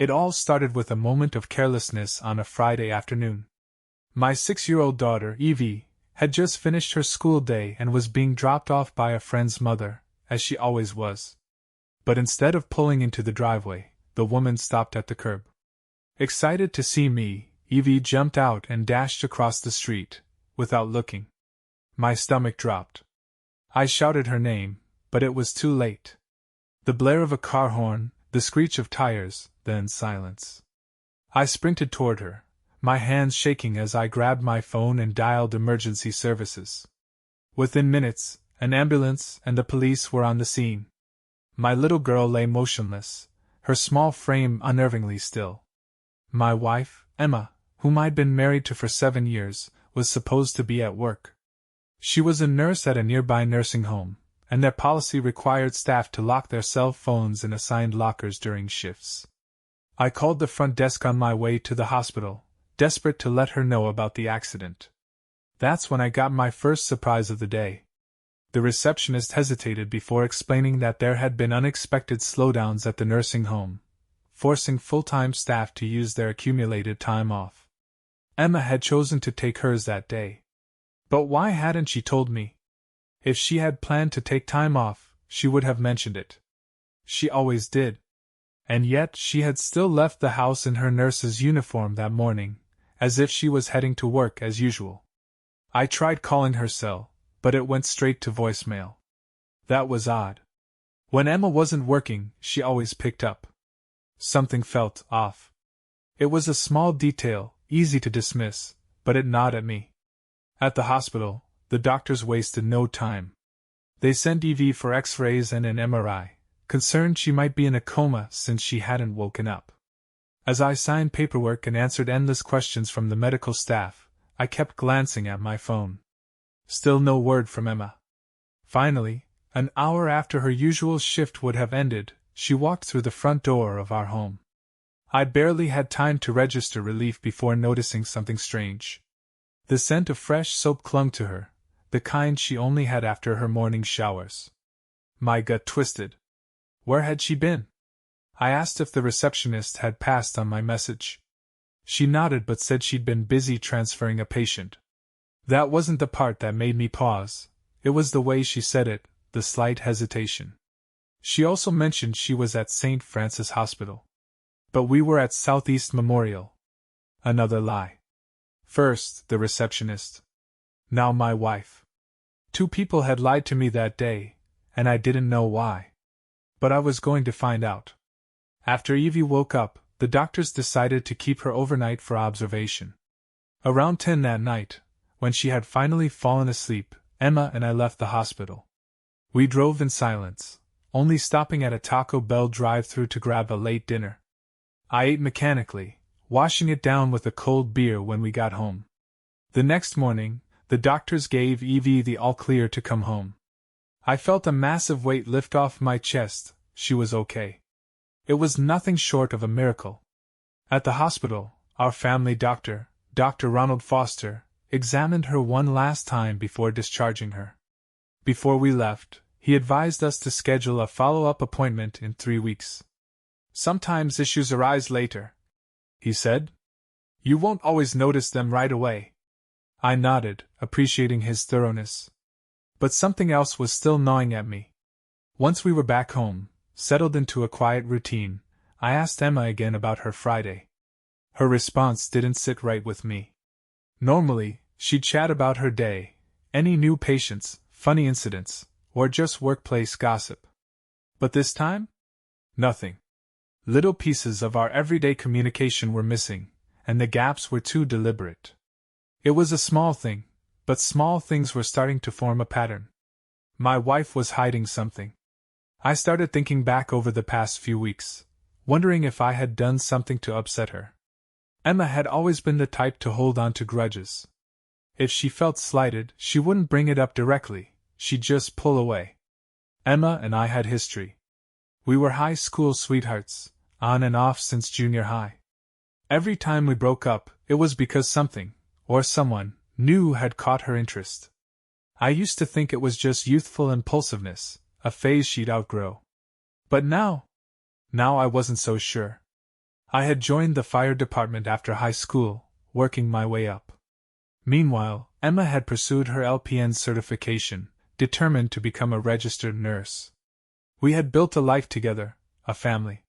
It all started with a moment of carelessness on a Friday afternoon. My 6-year-old daughter, Evie, had just finished her school day and was being dropped off by a friend's mother, as she always was. But instead of pulling into the driveway, the woman stopped at the curb. Excited to see me, Evie jumped out and dashed across the street, without looking. My stomach dropped. I shouted her name, but it was too late. The blare of a car horn, the screech of tires, then silence. I sprinted toward her, my hands shaking as I grabbed my phone and dialed emergency services. Within minutes, an ambulance and the police were on the scene. My little girl lay motionless, her small frame unnervingly still. My wife, Emma, whom I'd been married to for 7 years, was supposed to be at work. She was a nurse at a nearby nursing home, and their policy required staff to lock their cell phones in assigned lockers during shifts. I called the front desk on my way to the hospital, desperate to let her know about the accident. That's when I got my first surprise of the day. The receptionist hesitated before explaining that there had been unexpected slowdowns at the nursing home, forcing full-time staff to use their accumulated time off. Emma had chosen to take hers that day. But why hadn't she told me? If she had planned to take time off, she would have mentioned it. She always did. And yet she had still left the house in her nurse's uniform that morning, as if she was heading to work as usual. I tried calling her cell, but it went straight to voicemail. That was odd. When Emma wasn't working, she always picked up. Something felt off. It was a small detail, easy to dismiss, but it gnawed at me. At the hospital, the doctors wasted no time. They sent Evie for X-rays and an MRI, concerned she might be in a coma since she hadn't woken up. As I signed paperwork and answered endless questions from the medical staff, I kept glancing at my phone. Still no word from Emma. Finally, an hour after her usual shift would have ended, she walked through the front door of our home. I barely had time to register relief before noticing something strange. The scent of fresh soap clung to her, the kind she only had after her morning showers. My gut twisted. Where had she been? I asked if the receptionist had passed on my message. She nodded but said she'd been busy transferring a patient. That wasn't the part that made me pause, it was the way she said it, the slight hesitation. She also mentioned she was at St. Francis Hospital. But we were at Southeast Memorial. Another lie. First, the receptionist. Now my wife. 2 people had lied to me that day, and I didn't know why. But I was going to find out. After Evie woke up, the doctors decided to keep her overnight for observation. Around 10 that night, when she had finally fallen asleep, Emma and I left the hospital. We drove in silence, only stopping at a Taco Bell drive-thru to grab a late dinner. I ate mechanically, washing it down with a cold beer when we got home. The next morning, the doctors gave Evie the all-clear to come home. I felt a massive weight lift off my chest. She was okay. It was nothing short of a miracle. At the hospital, our family doctor, Dr. Ronald Foster, examined her one last time before discharging her. Before we left, he advised us to schedule a follow-up appointment in 3 weeks. Sometimes issues arise later, he said. You won't always notice them right away. I nodded, appreciating his thoroughness. But something else was still gnawing at me. Once we were back home, settled into a quiet routine, I asked Emma again about her Friday. Her response didn't sit right with me. Normally, she'd chat about her day, any new patients, funny incidents, or just workplace gossip. But this time? Nothing. Little pieces of our everyday communication were missing, and the gaps were too deliberate. It was a small thing, but small things were starting to form a pattern. My wife was hiding something. I started thinking back over the past few weeks, wondering if I had done something to upset her. Emma had always been the type to hold on to grudges. If she felt slighted, she wouldn't bring it up directly, she'd just pull away. Emma and I had history. We were high school sweethearts, on and off since junior high. Every time we broke up, it was because something, or someone, new had caught her interest. I used to think it was just youthful impulsiveness, a phase she'd outgrow. But now I wasn't so sure. I had joined the fire department after high school, working my way up. Meanwhile, Emma had pursued her LPN certification, determined to become a registered nurse. We had built a life together, a family.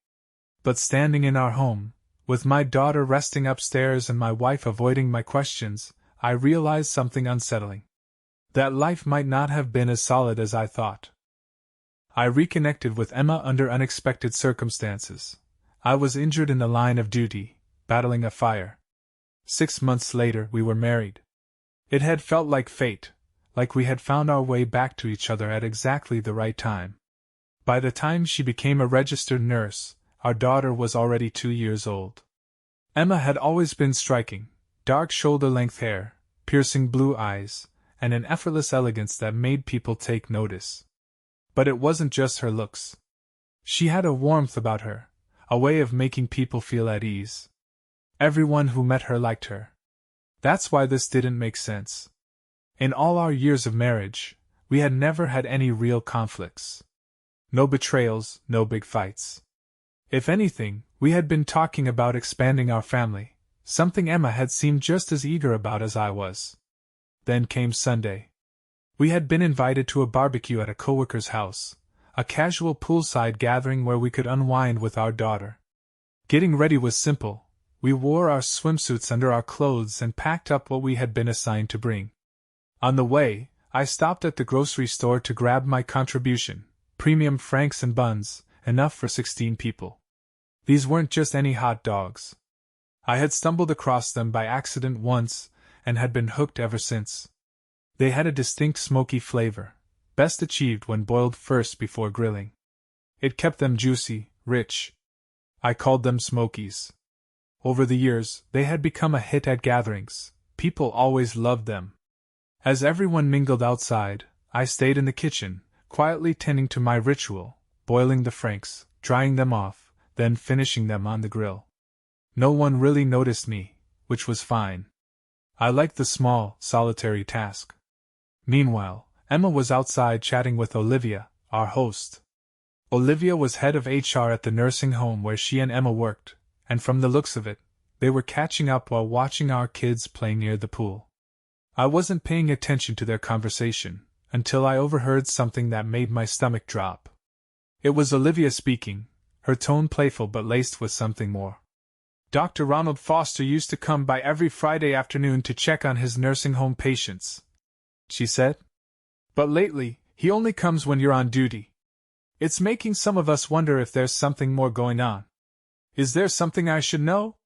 But standing in our home, with my daughter resting upstairs and my wife avoiding my questions, I realized something unsettling. That life might not have been as solid as I thought. I reconnected with Emma under unexpected circumstances. I was injured in the line of duty, battling a fire. 6 months later, we were married. It had felt like fate, like we had found our way back to each other at exactly the right time. By the time she became a registered nurse, our daughter was already 2 years old. Emma had always been striking, dark shoulder-length hair, piercing blue eyes, and an effortless elegance that made people take notice. But it wasn't just her looks. She had a warmth about her, a way of making people feel at ease. Everyone who met her liked her. That's why this didn't make sense. In all our years of marriage, we had never had any real conflicts. No betrayals, no big fights. If anything, we had been talking about expanding our family, something Emma had seemed just as eager about as I was. Then came Sunday. We had been invited to a barbecue at a coworker's house, a casual poolside gathering where we could unwind with our daughter. Getting ready was simple. We wore our swimsuits under our clothes and packed up what we had been assigned to bring. On the way, I stopped at the grocery store to grab my contribution, premium franks and buns, enough for 16 people. These weren't just any hot dogs. I had stumbled across them by accident once, and had been hooked ever since. They had a distinct smoky flavor, best achieved when boiled first before grilling. It kept them juicy, rich. I called them Smokies. Over the years, they had become a hit at gatherings. People always loved them. As everyone mingled outside, I stayed in the kitchen, quietly tending to my ritual, boiling the franks, drying them off, then finishing them on the grill. No one really noticed me, which was fine. I liked the small, solitary task. Meanwhile, Emma was outside chatting with Olivia, our host. Olivia was head of HR at the nursing home where she and Emma worked, and from the looks of it, they were catching up while watching our kids play near the pool. I wasn't paying attention to their conversation, until I overheard something that made my stomach drop. It was Olivia speaking, her tone playful but laced with something more. Dr. Ronald Foster used to come by every Friday afternoon to check on his nursing home patients, she said. But lately, he only comes when you're on duty. It's making some of us wonder if there's something more going on. Is there something I should know?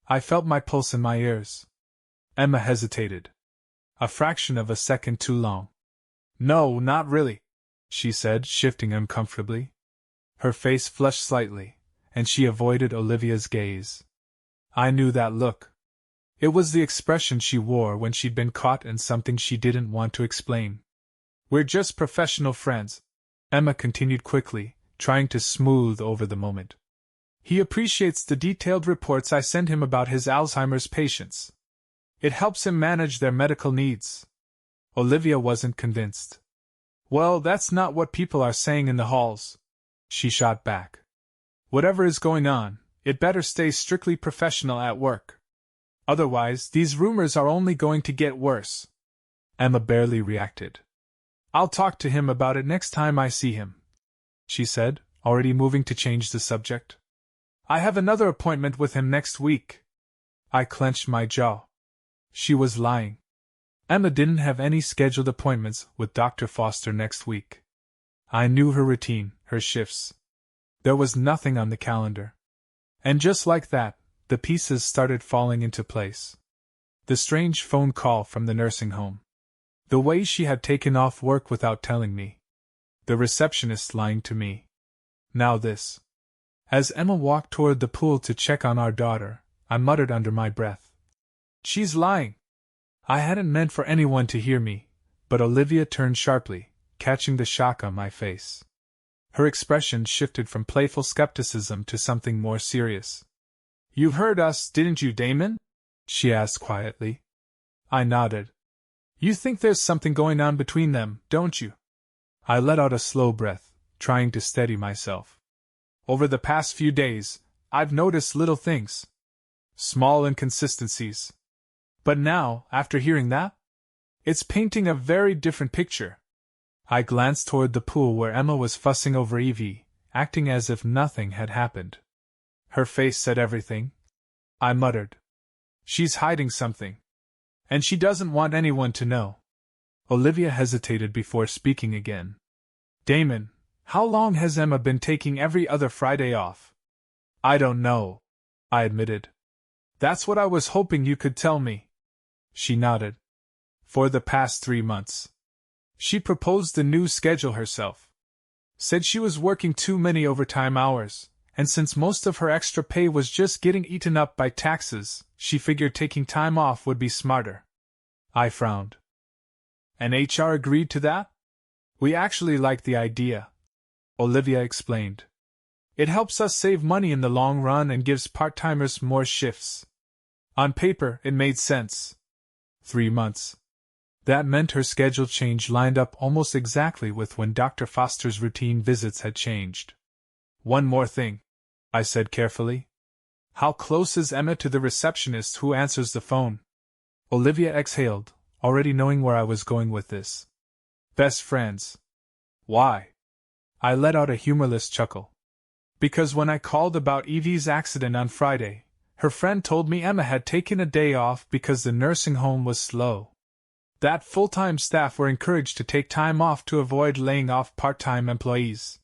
I felt my pulse in my ears. Emma hesitated. A fraction of a second too long. No, not really, she said, shifting uncomfortably. Her face flushed slightly, and she avoided Olivia's gaze. I knew that look. It was the expression she wore when she'd been caught in something she didn't want to explain. We're just professional friends, Emma continued quickly, trying to smooth over the moment. He appreciates the detailed reports I send him about his Alzheimer's patients. It helps him manage their medical needs. Olivia wasn't convinced. Well, that's not what people are saying in the halls, she shot back. Whatever is going on, it better stay strictly professional at work. Otherwise, these rumors are only going to get worse. Emma barely reacted. I'll talk to him about it next time I see him, she said, already moving to change the subject. I have another appointment with him next week. I clenched my jaw. She was lying. Emma didn't have any scheduled appointments with Dr. Foster next week. I knew her routine, her shifts. There was nothing on the calendar. And just like that, the pieces started falling into place. The strange phone call from the nursing home. The way she had taken off work without telling me. The receptionist lying to me. Now this. As Emma walked toward the pool to check on our daughter, I muttered under my breath. She's lying. I hadn't meant for anyone to hear me, but Olivia turned sharply, catching the shock on my face. Her expression shifted from playful skepticism to something more serious. You heard us, didn't you, Damon? She asked quietly. I nodded. You think there's something going on between them, don't you? I let out a slow breath, trying to steady myself. Over the past few days, I've noticed little things. Small inconsistencies. But now, after hearing that, it's painting a very different picture. I glanced toward the pool where Emma was fussing over Evie, acting as if nothing had happened. Her face said everything. I muttered. She's hiding something. And she doesn't want anyone to know. Olivia hesitated before speaking again. Damon, how long has Emma been taking every other Friday off? I don't know, I admitted. That's what I was hoping you could tell me. She nodded. For the past 3 months. She proposed the new schedule herself. Said she was working too many overtime hours, and since most of her extra pay was just getting eaten up by taxes, she figured taking time off would be smarter. I frowned. And HR agreed to that? We actually like the idea, Olivia explained. It helps us save money in the long run and gives part-timers more shifts. On paper, it made sense. 3 months. That meant her schedule change lined up almost exactly with when Dr. Foster's routine visits had changed. One more thing, I said carefully. How close is Emma to the receptionist who answers the phone? Olivia exhaled, already knowing where I was going with this. Best friends. Why? I let out a humorless chuckle. Because when I called about Evie's accident on Friday, her friend told me Emma had taken a day off because the nursing home was slow. That full-time staff were encouraged to take time off to avoid laying off part-time employees.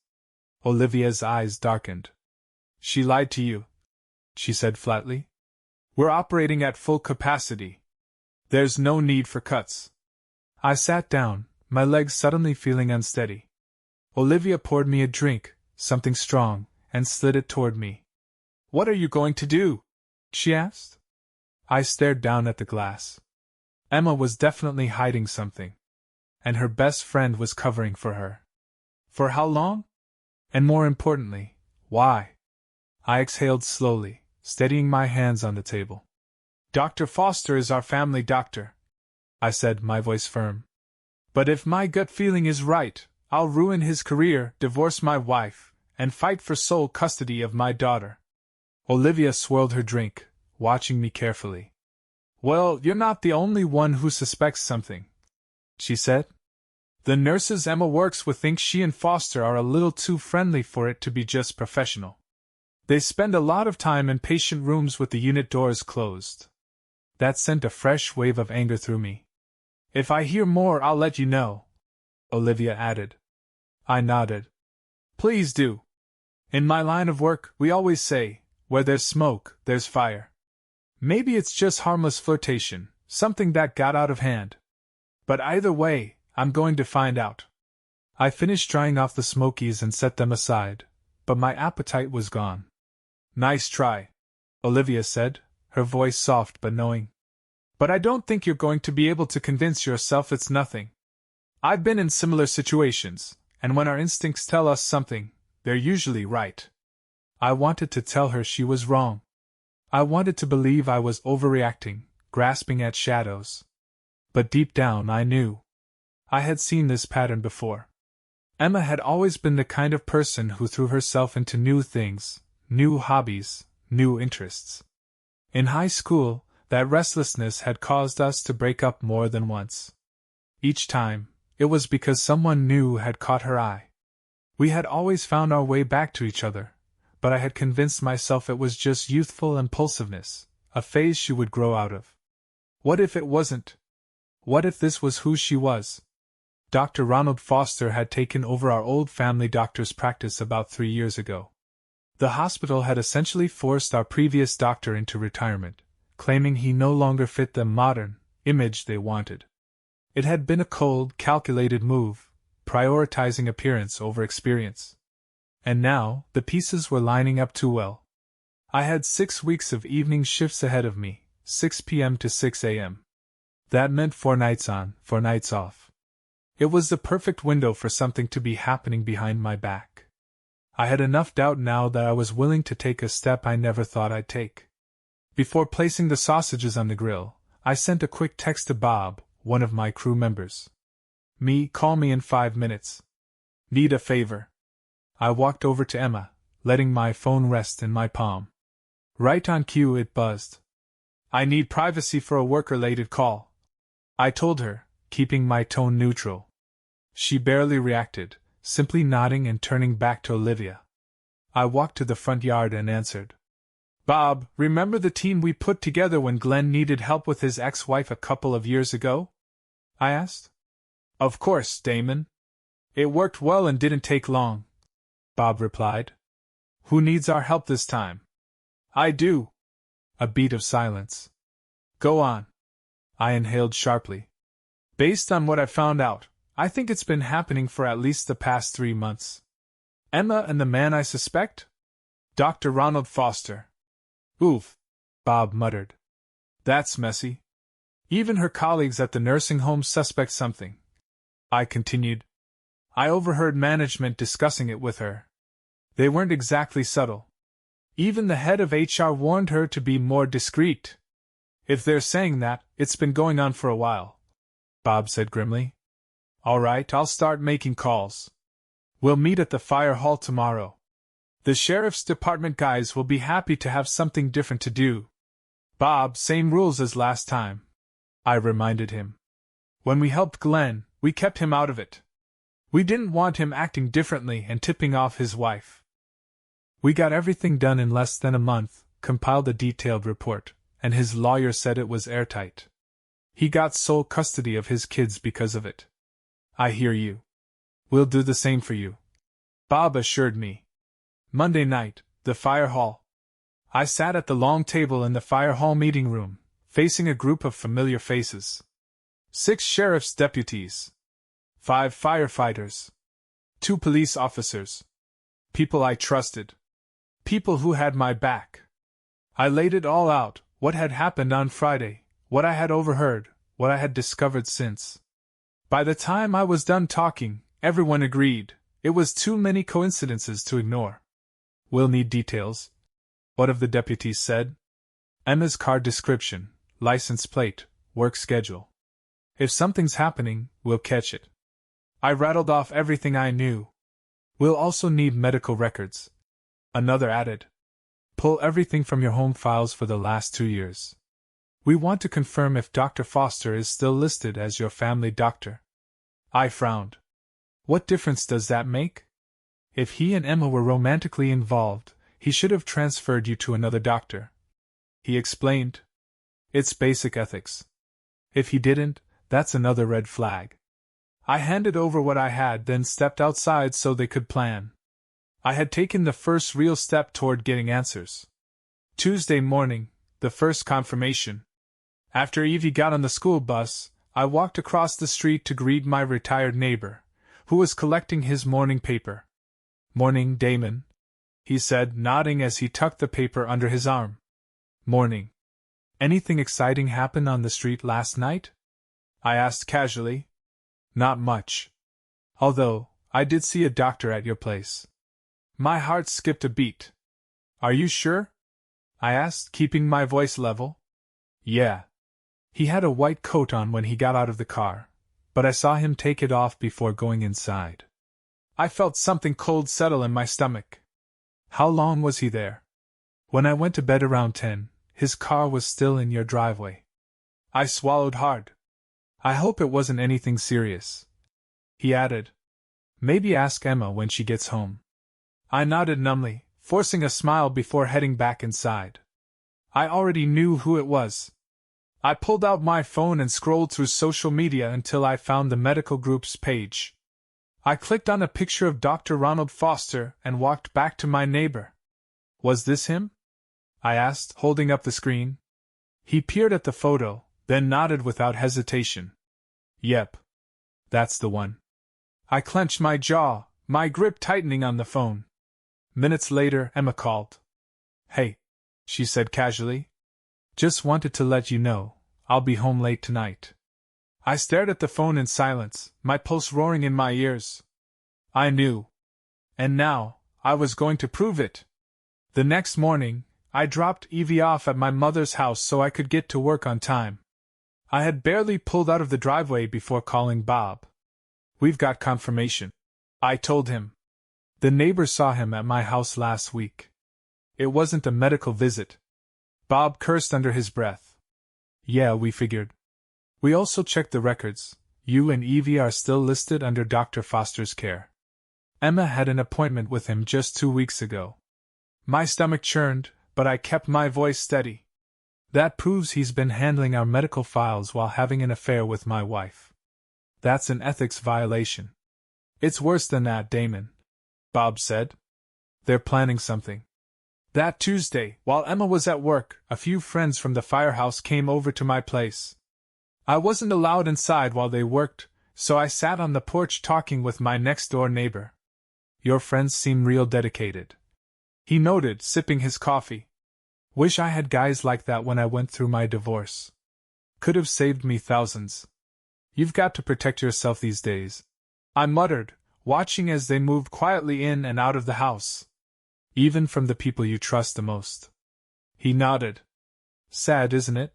Olivia's eyes darkened. She lied to you, she said flatly. We're operating at full capacity. There's no need for cuts. I sat down, my legs suddenly feeling unsteady. Olivia poured me a drink, something strong, and slid it toward me. What are you going to do? She asked. I stared down at the glass. Emma was definitely hiding something. And her best friend was covering for her. For how long? And more importantly, why? I exhaled slowly, steadying my hands on the table. Dr. Foster is our family doctor, I said, my voice firm. But if my gut feeling is right, I'll ruin his career, divorce my wife, and fight for sole custody of my daughter. Olivia swirled her drink, watching me carefully. Well, you're not the only one who suspects something, she said. The nurses Emma works with think she and Foster are a little too friendly for it to be just professional. They spend a lot of time in patient rooms with the unit doors closed. That sent a fresh wave of anger through me. If I hear more, I'll let you know, Olivia added. I nodded. Please do. In my line of work, we always say, where there's smoke, there's fire. Maybe it's just harmless flirtation, something that got out of hand. But either way, I'm going to find out. I finished drying off the smokies and set them aside, but my appetite was gone. Nice try, Olivia said, her voice soft but knowing. But I don't think you're going to be able to convince yourself it's nothing. I've been in similar situations, and when our instincts tell us something, they're usually right. I wanted to tell her she was wrong. I wanted to believe I was overreacting, grasping at shadows. But deep down I knew. I had seen this pattern before. Emma had always been the kind of person who threw herself into new things, new hobbies, new interests. In high school, that restlessness had caused us to break up more than once. Each time, it was because someone new had caught her eye. We had always found our way back to each other, but I had convinced myself it was just youthful impulsiveness, a phase she would grow out of. What if it wasn't? What if this was who she was? Dr. Ronald Foster had taken over our old family doctor's practice about 3 years ago. The hospital had essentially forced our previous doctor into retirement, claiming he no longer fit the modern image they wanted. It had been a cold, calculated move, prioritizing appearance over experience. And now, the pieces were lining up too well. I had 6 weeks of evening shifts ahead of me, 6 p.m. to 6 a.m. That meant 4 nights on, 4 nights off. It was the perfect window for something to be happening behind my back. I had enough doubt now that I was willing to take a step I never thought I'd take. Before placing the sausages on the grill, I sent a quick text to Bob, one of my crew members. Call me in 5 minutes. Need a favor. I walked over to Emma, letting my phone rest in my palm. Right on cue it buzzed. I need privacy for a work-related call, I told her, keeping my tone neutral. She barely reacted, simply nodding and turning back to Olivia. I walked to the front yard and answered. Bob, remember the team we put together when Glenn needed help with his ex-wife a couple of years ago? I asked. Of course, Damon. It worked well and didn't take long, Bob replied. Who needs our help this time? I do. A beat of silence. Go on. I inhaled sharply. Based on what I found out, I think it's been happening for at least the past 3 months. Emma and the man I suspect? Dr. Ronald Foster. Oof, Bob muttered. That's messy. Even her colleagues at the nursing home suspect something. I continued. I overheard management discussing it with her. They weren't exactly subtle. Even the head of HR warned her to be more discreet. If they're saying that, it's been going on for a while, Bob said grimly. All right, I'll start making calls. We'll meet at the fire hall tomorrow. The sheriff's department guys will be happy to have something different to do. Bob, same rules as last time, I reminded him. When we helped Glenn, we kept him out of it. We didn't want him acting differently and tipping off his wife. We got everything done in less than a month, compiled a detailed report, and his lawyer said it was airtight. He got sole custody of his kids because of it. I hear you. We'll do the same for you, Bob assured me. Monday night, the fire hall. I sat at the long table in the fire hall meeting room, facing a group of familiar faces. 6 sheriff's deputies. 5 firefighters. 2 police officers. People I trusted. People who had my back. I laid it all out, what had happened on Friday, what I had overheard, what I had discovered since. By the time I was done talking, everyone agreed, it was too many coincidences to ignore. We'll need details, one of the deputies said. Emma's car description, license plate, work schedule. If something's happening, we'll catch it. I rattled off everything I knew. We'll also need medical records. Another added. Pull everything from your home files for the last 2 years. We want to confirm if Dr. Foster is still listed as your family doctor. I frowned. What difference does that make? If he and Emma were romantically involved, he should have transferred you to another doctor. He explained. It's basic ethics. If he didn't, that's another red flag. I handed over what I had, then stepped outside so they could plan. I had taken the first real step toward getting answers. Tuesday morning, the first confirmation. After Evie got on the school bus, I walked across the street to greet my retired neighbor, who was collecting his morning paper. Morning, Damon, he said, nodding as he tucked the paper under his arm. Morning. Anything exciting happen on the street last night? I asked casually. Not much. Although, I did see a doctor at your place. My heart skipped a beat. Are you sure? I asked, keeping my voice level. Yeah. He had a white coat on when he got out of the car, but I saw him take it off before going inside. I felt something cold settle in my stomach. How long was he there? When I went to bed around 10, his car was still in your driveway. I swallowed hard. I hope it wasn't anything serious. He added. Maybe ask Emma when she gets home. I nodded numbly, forcing a smile before heading back inside. I already knew who it was. I pulled out my phone and scrolled through social media until I found the medical group's page. I clicked on a picture of Dr. Ronald Foster and walked back to my neighbor. Was this him? I asked, holding up the screen. He peered at the photo, then nodded without hesitation. Yep. That's the one. I clenched my jaw, my grip tightening on the phone. Minutes later, Emma called. Hey, she said casually. Just wanted to let you know, I'll be home late tonight. I stared at the phone in silence, my pulse roaring in my ears. I knew. And now, I was going to prove it. The next morning, I dropped Evie off at my mother's house so I could get to work on time. I had barely pulled out of the driveway before calling Bob. We've got confirmation, I told him. The neighbor saw him at my house last week. It wasn't a medical visit, Bob cursed under his breath. Yeah, we figured. We also checked the records. You and Evie are still listed under Dr. Foster's care. Emma had an appointment with him just 2 weeks ago. My stomach churned, but I kept my voice steady. That proves he's been handling our medical files while having an affair with my wife. That's an ethics violation. It's worse than that, Damon, Bob said. They're planning something. That Tuesday, while Emma was at work, a few friends from the firehouse came over to my place. I wasn't allowed inside while they worked, so I sat on the porch talking with my next-door neighbor. Your friends seem real dedicated, he noted, sipping his coffee. Wish I had guys like that when I went through my divorce. Could have saved me thousands. You've got to protect yourself these days, I muttered, watching as they moved quietly in and out of the house. Even from the people you trust the most. He nodded. Sad, isn't it?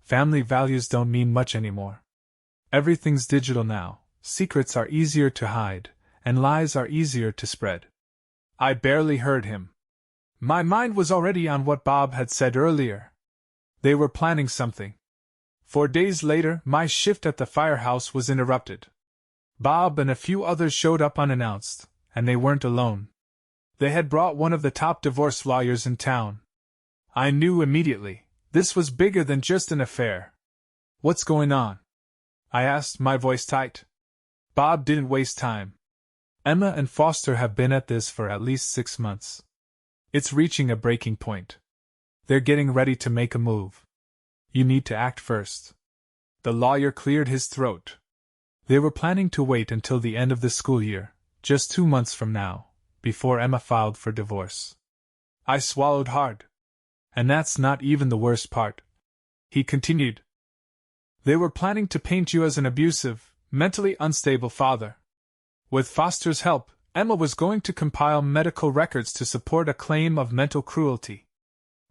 Family values don't mean much anymore. Everything's digital now, secrets are easier to hide, and lies are easier to spread. I barely heard him. My mind was already on what Bob had said earlier. They were planning something. 4 days later, my shift at the firehouse was interrupted. Bob and a few others showed up unannounced, and they weren't alone. They had brought one of the top divorce lawyers in town. I knew immediately. This was bigger than just an affair. What's going on? I asked, my voice tight. Bob didn't waste time. Emma and Foster have been at this for at least 6 months. It's reaching a breaking point. They're getting ready to make a move. You need to act first. The lawyer cleared his throat. They were planning to wait until the end of the school year, just 2 months from now, before Emma filed for divorce. I swallowed hard. And that's not even the worst part, he continued. They were planning to paint you as an abusive, mentally unstable father. With Foster's help, Emma was going to compile medical records to support a claim of mental cruelty.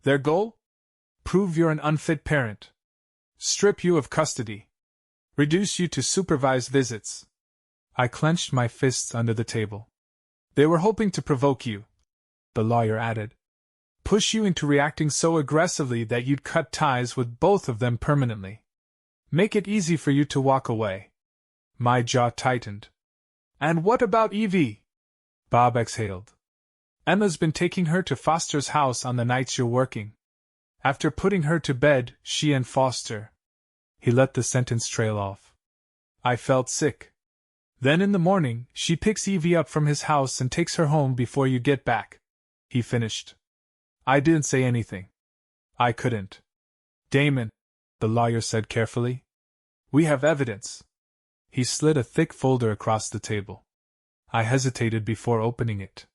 Their goal? Prove you're an unfit parent. Strip you of custody. Reduce you to supervised visits. I clenched my fists under the table. They were hoping to provoke you, the lawyer added. Push you into reacting so aggressively that you'd cut ties with both of them permanently. Make it easy for you to walk away. My jaw tightened. And what about Evie? Bob exhaled. Emma's been taking her to Foster's house on the nights you're working. After putting her to bed, she and Foster. He let the sentence trail off. I felt sick. Then in the morning, she picks Evie up from his house and takes her home before you get back, he finished. I didn't say anything. I couldn't. Damon, the lawyer said carefully. We have evidence. He slid a thick folder across the table. I hesitated before opening it.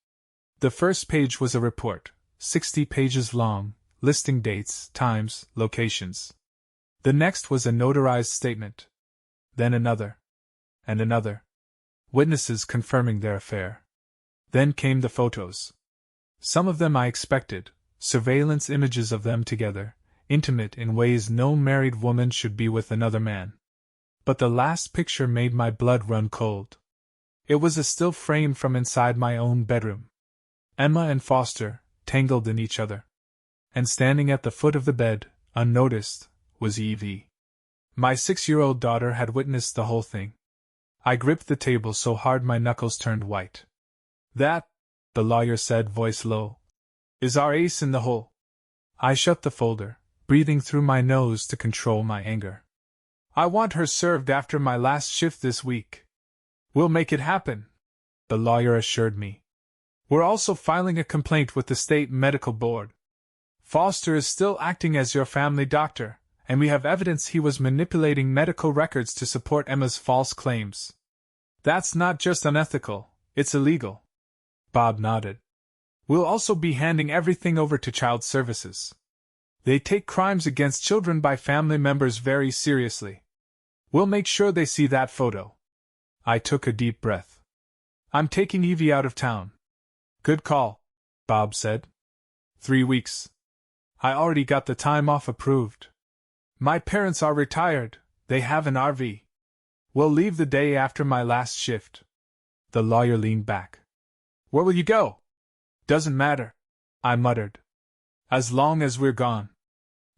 The first page was a report, 60 pages long, listing dates, times, locations. The next was a notarized statement. Then another. And another. Witnesses confirming their affair. Then came the photos. Some of them I expected. Surveillance images of them together, intimate in ways no married woman should be with another man. But the last picture made my blood run cold. It was a still frame from inside my own bedroom. Emma and Foster, tangled in each other. And standing at the foot of the bed, unnoticed, was Evie. My 6-year-old daughter had witnessed the whole thing. I gripped the table so hard my knuckles turned white. That, the lawyer said, voice low, is our ace in the hole. I shut the folder, breathing through my nose to control my anger. I want her served after my last shift this week. We'll make it happen, the lawyer assured me. We're also filing a complaint with the state medical board. Foster is still acting as your family doctor, and we have evidence he was manipulating medical records to support Emma's false claims. That's not just unethical, it's illegal. Bob nodded. We'll also be handing everything over to Child Services. They take crimes against children by family members very seriously. We'll make sure they see that photo. I took a deep breath. I'm taking Evie out of town. Good call, Bob said. 3 weeks. I already got the time off approved. My parents are retired, they have an RV. We'll leave the day after my last shift. The lawyer leaned back. Where will you go? Doesn't matter, I muttered. As long as we're gone.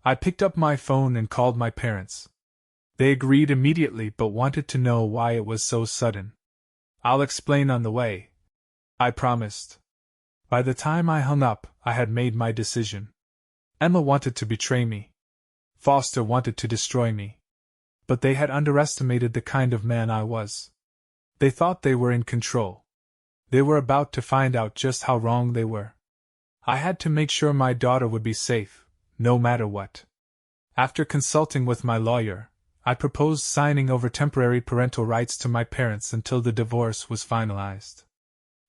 I picked up my phone and called my parents. They agreed immediately but wanted to know why it was so sudden. I'll explain on the way, I promised. By the time I hung up, I had made my decision. Emma wanted to betray me. Foster wanted to destroy me. But they had underestimated the kind of man I was. They thought they were in control. They were about to find out just how wrong they were. I had to make sure my daughter would be safe, no matter what. After consulting with my lawyer, I proposed signing over temporary parental rights to my parents until the divorce was finalized.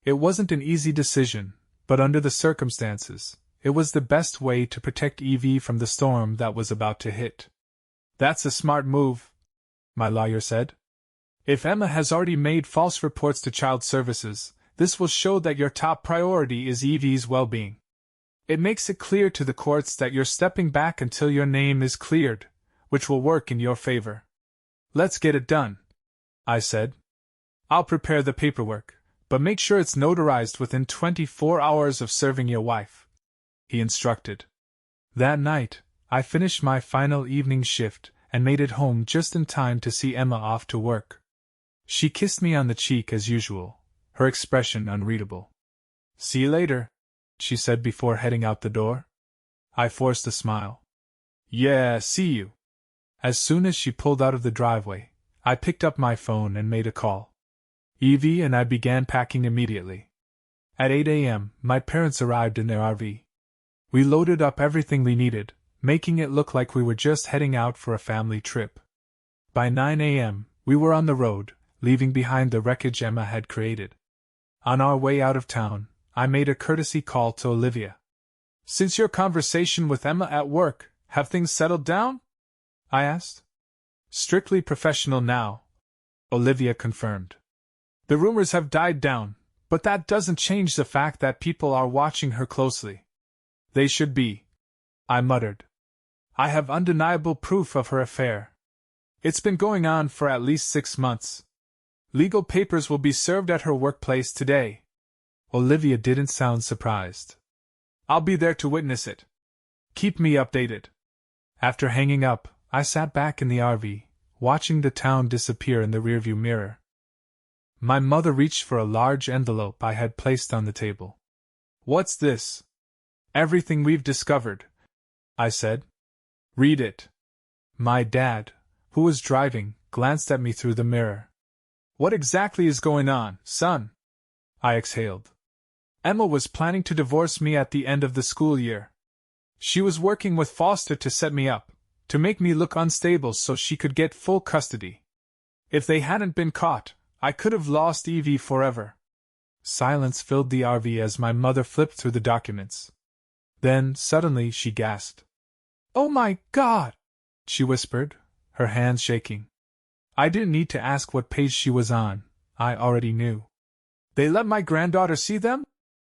It wasn't an easy decision, but under the circumstances, it was the best way to protect Evie from the storm that was about to hit. That's a smart move, my lawyer said. If Emma has already made false reports to child services, this will show that your top priority is Evie's well-being. It makes it clear to the courts that you're stepping back until your name is cleared, which will work in your favor. Let's get it done, I said. I'll prepare the paperwork, but make sure it's notarized within 24 hours of serving your wife, he instructed. That night, I finished my final evening shift and made it home just in time to see Emma off to work. She kissed me on the cheek as usual, her expression unreadable. See you later, she said before heading out the door. I forced a smile. Yeah, see you. As soon as she pulled out of the driveway, I picked up my phone and made a call. Evie and I began packing immediately. At 8 a.m., my parents arrived in their RV. We loaded up everything we needed, making it look like we were just heading out for a family trip. By 9 a.m., we were on the road, leaving behind the wreckage Emma had created. On our way out of town, I made a courtesy call to Olivia. Since your conversation with Emma at work, have things settled down? I asked. Strictly professional now, Olivia confirmed. The rumors have died down, but that doesn't change the fact that people are watching her closely. They should be, I muttered. I have undeniable proof of her affair. It's been going on for at least 6 months. Legal papers will be served at her workplace today. Olivia didn't sound surprised. I'll be there to witness it. Keep me updated. After hanging up, I sat back in the RV, watching the town disappear in the rearview mirror. My mother reached for a large envelope I had placed on the table. What's this? Everything we've discovered, I said. Read it. My dad, who was driving, glanced at me through the mirror. What exactly is going on, son? I exhaled. Emma was planning to divorce me at the end of the school year. She was working with Foster to set me up, to make me look unstable so she could get full custody. If they hadn't been caught, I could have lost Evie forever. Silence filled the RV as my mother flipped through the documents. Then, suddenly, she gasped. Oh my God! She whispered, her hands shaking. I didn't need to ask what page she was on, I already knew. They let my granddaughter see them?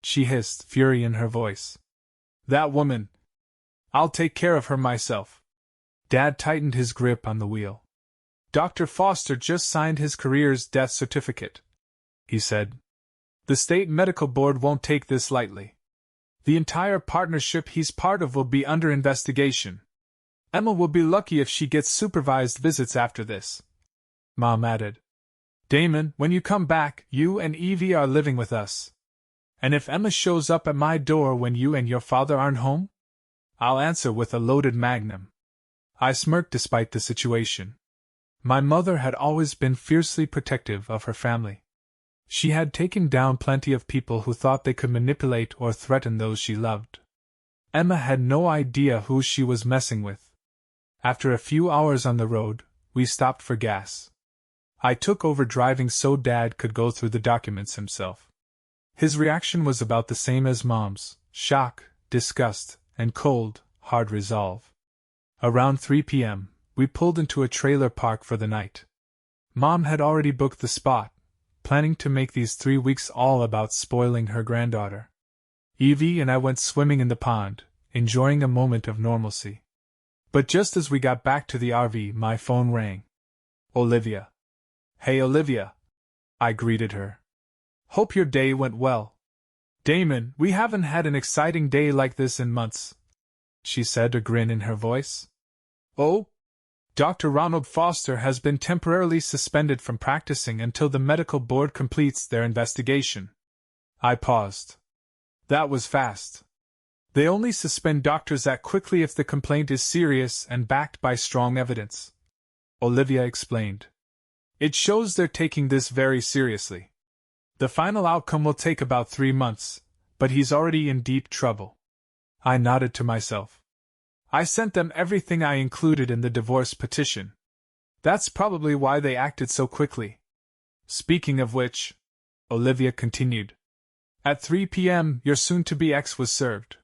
She hissed, fury in her voice. That woman! I'll take care of her myself. Dad tightened his grip on the wheel. Dr. Foster just signed his career's death certificate, he said. The state medical board won't take this lightly. The entire partnership he's part of will be under investigation. Emma will be lucky if she gets supervised visits after this. Mom added. Damon, when you come back, you and Evie are living with us. And if Emma shows up at my door when you and your father aren't home, I'll answer with a loaded magnum. I smirked despite the situation. My mother had always been fiercely protective of her family. She had taken down plenty of people who thought they could manipulate or threaten those she loved. Emma had no idea who she was messing with. After a few hours on the road, we stopped for gas. I took over driving so Dad could go through the documents himself. His reaction was about the same as Mom's: shock, disgust, and cold, hard resolve. Around 3 p.m., we pulled into a trailer park for the night. Mom had already booked the spot, planning to make these 3 weeks all about spoiling her granddaughter. Evie and I went swimming in the pond, enjoying a moment of normalcy. But just as we got back to the RV, my phone rang. Olivia. Hey Olivia. I greeted her. Hope your day went well. Damon, we haven't had an exciting day like this in months. she said, a grin in her voice. Oh? Dr. Ronald Foster has been temporarily suspended from practicing until the medical board completes their investigation. I paused. That was fast. They only suspend doctors that quickly if the complaint is serious and backed by strong evidence. Olivia explained. It shows they're taking this very seriously. The final outcome will take about 3 months, but he's already in deep trouble. I nodded to myself. I sent them everything I included in the divorce petition. That's probably why they acted so quickly. Speaking of which, Olivia continued. At 3 p.m., your soon-to-be ex was served.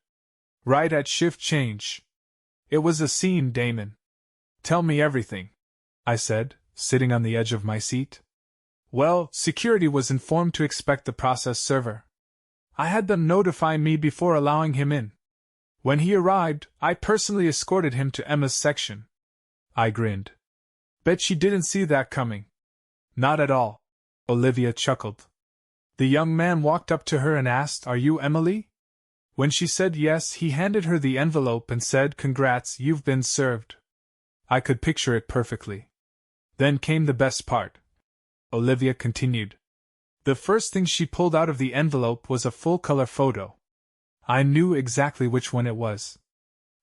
Right at shift change. It was a scene, Damon. Tell me everything, I said, sitting on the edge of my seat. Well, security was informed to expect the process server. I had them notify me before allowing him in. When he arrived, I personally escorted him to Emma's section. I grinned. Bet she didn't see that coming. Not at all. Olivia chuckled. The young man walked up to her and asked, Are you Emily? When she said yes, he handed her the envelope and said, Congrats, you've been served. I could picture it perfectly. Then came the best part. Olivia continued. The first thing she pulled out of the envelope was a full-color photo. I knew exactly which one it was.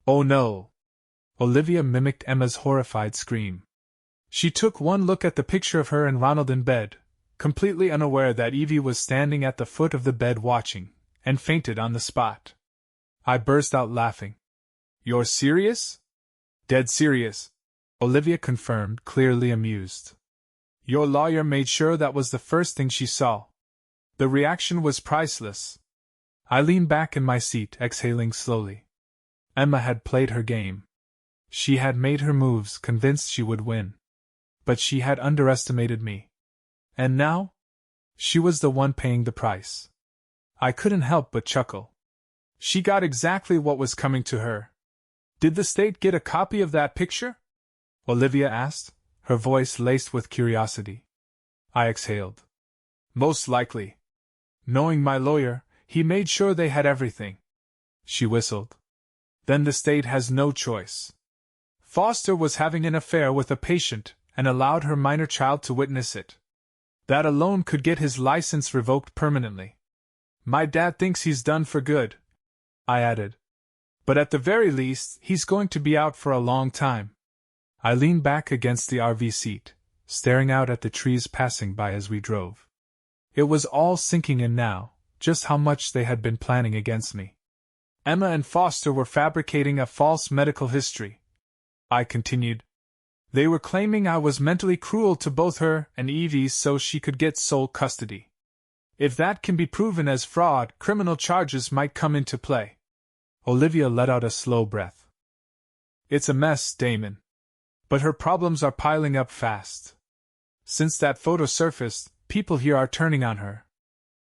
Oh no! Olivia mimicked Emma's horrified scream. She took one look at the picture of her and Ronald in bed, completely unaware that Evie was standing at the foot of the bed watching, and fainted on the spot. I burst out laughing. You're serious? Dead serious, Olivia confirmed, clearly amused. Your lawyer made sure that was the first thing she saw. The reaction was priceless. I leaned back in my seat, exhaling slowly. Emma had played her game. She had made her moves, convinced she would win. But she had underestimated me. And now? She was the one paying the price. I couldn't help but chuckle. She got exactly what was coming to her. Did the state get a copy of that picture? Olivia asked, her voice laced with curiosity. I exhaled. Most likely. Knowing my lawyer, he made sure they had everything. She whistled. Then the state has no choice. Foster was having an affair with a patient and allowed her minor child to witness it. That alone could get his license revoked permanently. My dad thinks he's done for good, I added. But at the very least, he's going to be out for a long time. I leaned back against the RV seat, staring out at the trees passing by as we drove. It was all sinking in now, just how much they had been planning against me. Emma and Foster were fabricating a false medical history, I continued. They were claiming I was mentally cruel to both her and Evie so she could get sole custody. If that can be proven as fraud, criminal charges might come into play. Olivia let out a slow breath. It's a mess, Damon. But her problems are piling up fast. Since that photo surfaced, people here are turning on her.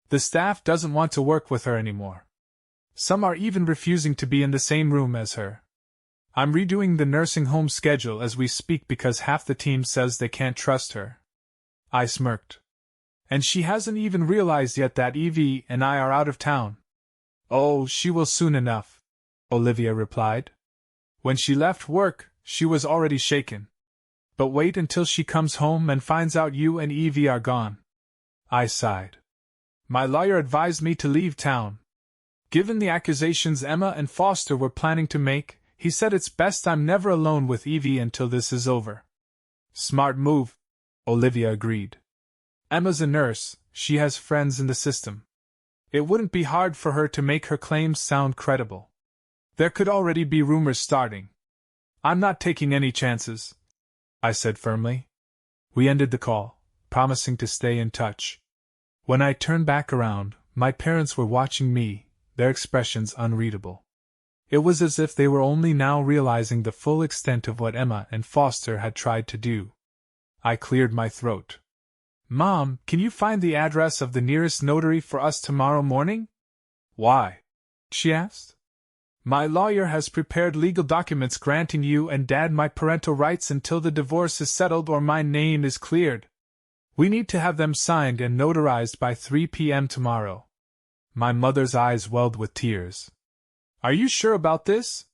The staff doesn't want to work with her anymore. Some are even refusing to be in the same room as her. I'm redoing the nursing home schedule as we speak because half the team says they can't trust her. I smirked. And she hasn't even realized yet that Evie and I are out of town. Oh, she will soon enough, Olivia replied. When she left work, she was already shaken. But wait until she comes home and finds out you and Evie are gone. I sighed. My lawyer advised me to leave town. Given the accusations Emma and Foster were planning to make, he said it's best I'm never alone with Evie until this is over. Smart move, Olivia agreed. Emma's a nurse, she has friends in the system. It wouldn't be hard for her to make her claims sound credible. There could already be rumors starting. I'm not taking any chances, I said firmly. We ended the call, promising to stay in touch. When I turned back around, my parents were watching me, their expressions unreadable. It was as if they were only now realizing the full extent of what Emma and Foster had tried to do. I cleared my throat. Mom, can you find the address of the nearest notary for us tomorrow morning? Why? She asked. My lawyer has prepared legal documents granting you and Dad my parental rights until the divorce is settled or my name is cleared. We need to have them signed and notarized by 3 p.m. tomorrow. My mother's eyes welled with tears. Are you sure about this?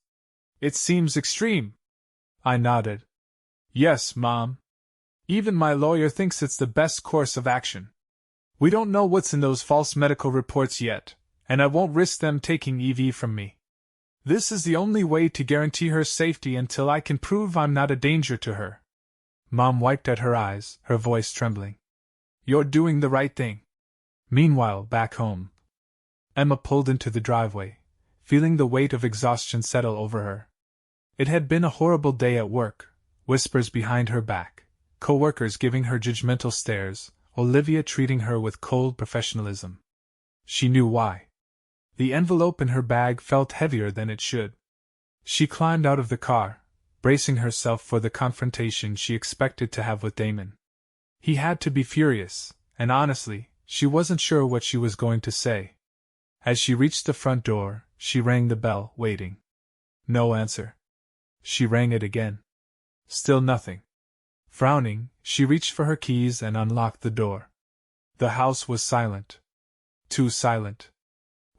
It seems extreme. I nodded. Yes, Mom. Even my lawyer thinks it's the best course of action. We don't know what's in those false medical reports yet, and I won't risk them taking Evie from me. This is the only way to guarantee her safety until I can prove I'm not a danger to her. Mom wiped at her eyes, her voice trembling. You're doing the right thing. Meanwhile, back home, Emma pulled into the driveway, feeling the weight of exhaustion settle over her. It had been a horrible day at work, whispers behind her back, co-workers giving her judgmental stares, Olivia treating her with cold professionalism. She knew why. The envelope in her bag felt heavier than it should. She climbed out of the car, bracing herself for the confrontation she expected to have with Damon. He had to be furious, and honestly, she wasn't sure what she was going to say. As she reached the front door, she rang the bell, waiting. No answer. She rang it again. Still nothing. Frowning, she reached for her keys and unlocked the door. The house was silent. Too silent.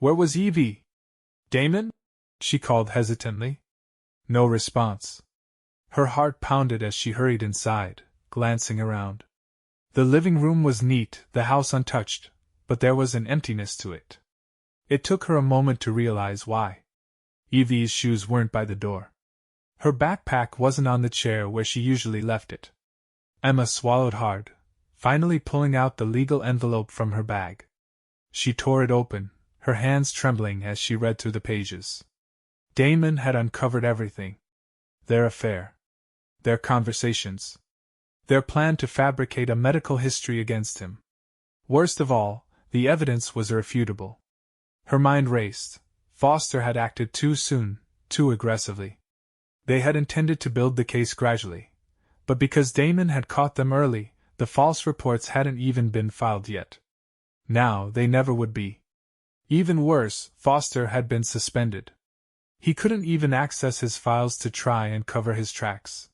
Where was Evie? Damon? She called hesitantly. No response. Her heart pounded as she hurried inside, glancing around. The living room was neat, the house untouched, but there was an emptiness to it. It took her a moment to realize why. Evie's shoes weren't by the door. Her backpack wasn't on the chair where she usually left it. Emma swallowed hard, finally pulling out the legal envelope from her bag. She tore it open, her hands trembling as she read through the pages. Damon had uncovered everything. Their affair. Their conversations. Their plan to fabricate a medical history against him. Worst of all, the evidence was irrefutable. Her mind raced. Foster had acted too soon, too aggressively. They had intended to build the case gradually, but because Damon had caught them early, the false reports hadn't even been filed yet. Now they never would be. Even worse, Foster had been suspended. He couldn't even access his files to try and cover his tracks.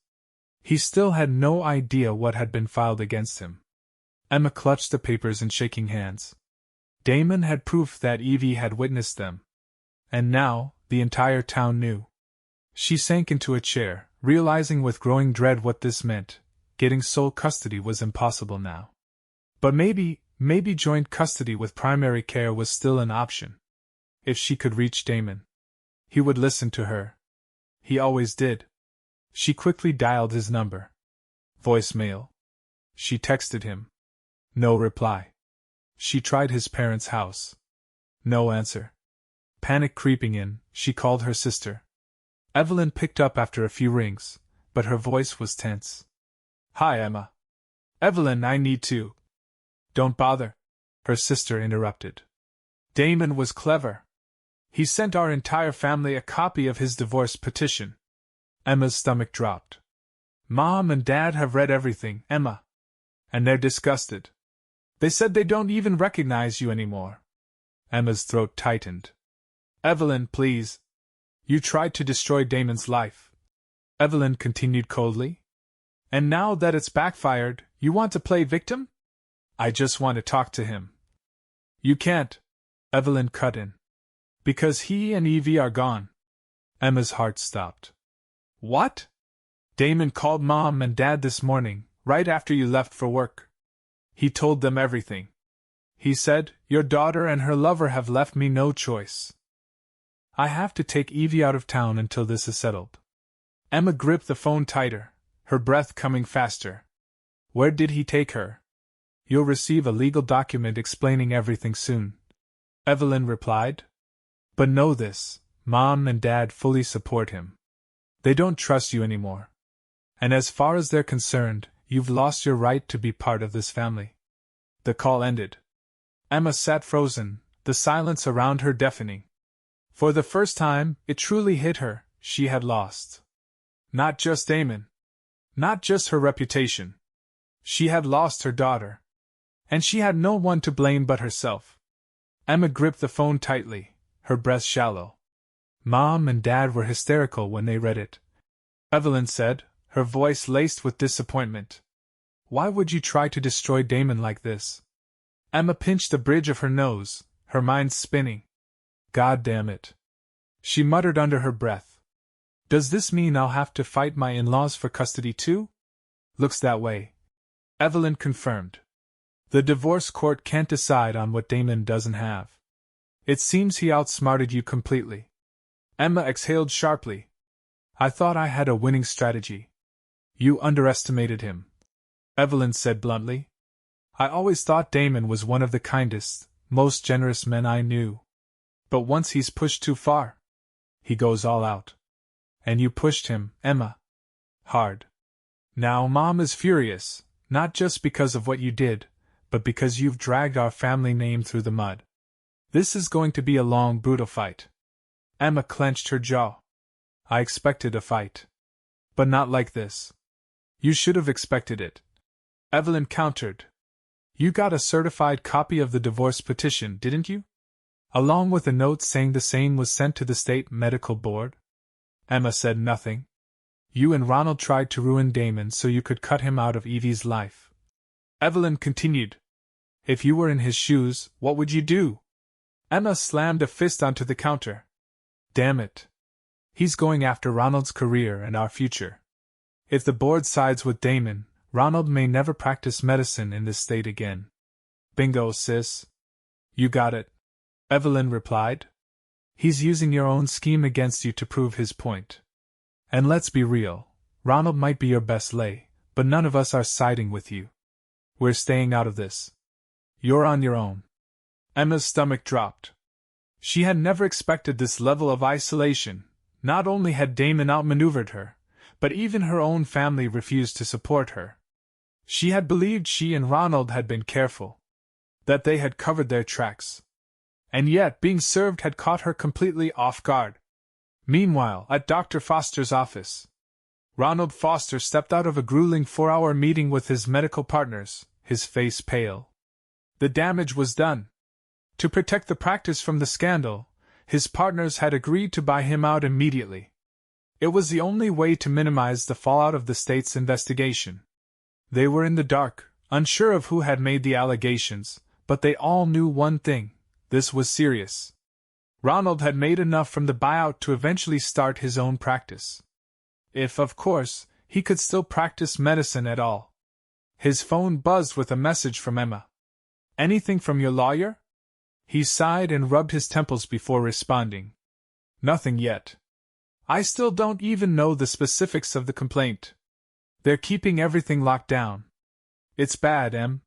He still had no idea what had been filed against him. Emma clutched the papers in shaking hands. Damon had proof that Evie had witnessed them. And now, the entire town knew. She sank into a chair, realizing with growing dread what this meant. Getting sole custody was impossible now. But maybe joint custody with primary care was still an option. If she could reach Damon, he would listen to her. He always did. She quickly dialed his number. Voicemail. She texted him. No reply. She tried his parents' house. No answer. Panic creeping in, she called her sister. Evelyn picked up after a few rings, but her voice was tense. Hi, Emma. Evelyn, I need to. Don't bother, her sister interrupted. Damon was clever. He sent our entire family a copy of his divorce petition. Emma's stomach dropped. Mom and Dad have read everything, Emma. And they're disgusted. They said they don't even recognize you anymore. Emma's throat tightened. Evelyn, please. You tried to destroy Damon's life. Evelyn continued coldly. And now that it's backfired, you want to play victim? I just want to talk to him. You can't. Evelyn cut in. Because he and Evie are gone. Emma's heart stopped. What? Damon called Mom and Dad this morning, right after you left for work. He told them everything. He said, your daughter and her lover have left me no choice. I have to take Evie out of town until this is settled. Emma gripped the phone tighter, her breath coming faster. Where did he take her? You'll receive a legal document explaining everything soon. Evelyn replied. But know this, Mom and Dad fully support him. They don't trust you anymore. And as far as they're concerned, you've lost your right to be part of this family. The call ended. Emma sat frozen, the silence around her deafening. For the first time, it truly hit her, she had lost. Not just Damon. Not just her reputation. She had lost her daughter. And she had no one to blame but herself. Emma gripped the phone tightly, her breath shallow. Mom and Dad were hysterical when they read it. Evelyn said, her voice laced with disappointment. Why would you try to destroy Damon like this? Emma pinched the bridge of her nose, her mind spinning. God damn it. She muttered under her breath. Does this mean I'll have to fight my in-laws for custody too? Looks that way. Evelyn confirmed. The divorce court can't decide on what Damon doesn't have. It seems he outsmarted you completely. Emma exhaled sharply. I thought I had a winning strategy. You underestimated him, Evelyn said bluntly. I always thought Damon was one of the kindest, most generous men I knew. But once he's pushed too far, he goes all out. And you pushed him, Emma. Hard. Now Mom is furious, not just because of what you did, but because you've dragged our family name through the mud. This is going to be a long, brutal fight. Emma clenched her jaw. I expected a fight. But not like this. You should have expected it. Evelyn countered. You got a certified copy of the divorce petition, didn't you? Along with a note saying the same was sent to the state medical board? Emma said nothing. You and Ronald tried to ruin Damon so you could cut him out of Evie's life. Evelyn continued. If you were in his shoes, what would you do? Emma slammed a fist onto the counter. Damn it. He's going after Ronald's career and our future. If the board sides with Damon, Ronald may never practice medicine in this state again. Bingo, sis. You got it, Evelyn replied. He's using your own scheme against you to prove his point. And let's be real, Ronald might be your best lay, but none of us are siding with you. We're staying out of this. You're on your own. Emma's stomach dropped. She had never expected this level of isolation. Not only had Damon outmaneuvered her, but even her own family refused to support her. She had believed she and Ronald had been careful, that they had covered their tracks. And yet being served had caught her completely off guard. Meanwhile, at Dr. Foster's office, Ronald Foster stepped out of a grueling 4-hour meeting with his medical partners, his face pale. The damage was done. To protect the practice from the scandal, his partners had agreed to buy him out immediately. It was the only way to minimize the fallout of the state's investigation. They were in the dark, unsure of who had made the allegations, but they all knew one thing: this was serious. Ronald had made enough from the buyout to eventually start his own practice. If, of course, he could still practice medicine at all. His phone buzzed with a message from Emma. Anything from your lawyer? He sighed and rubbed his temples before responding. Nothing yet. I still don't even know the specifics of the complaint. They're keeping everything locked down. It's bad, Em.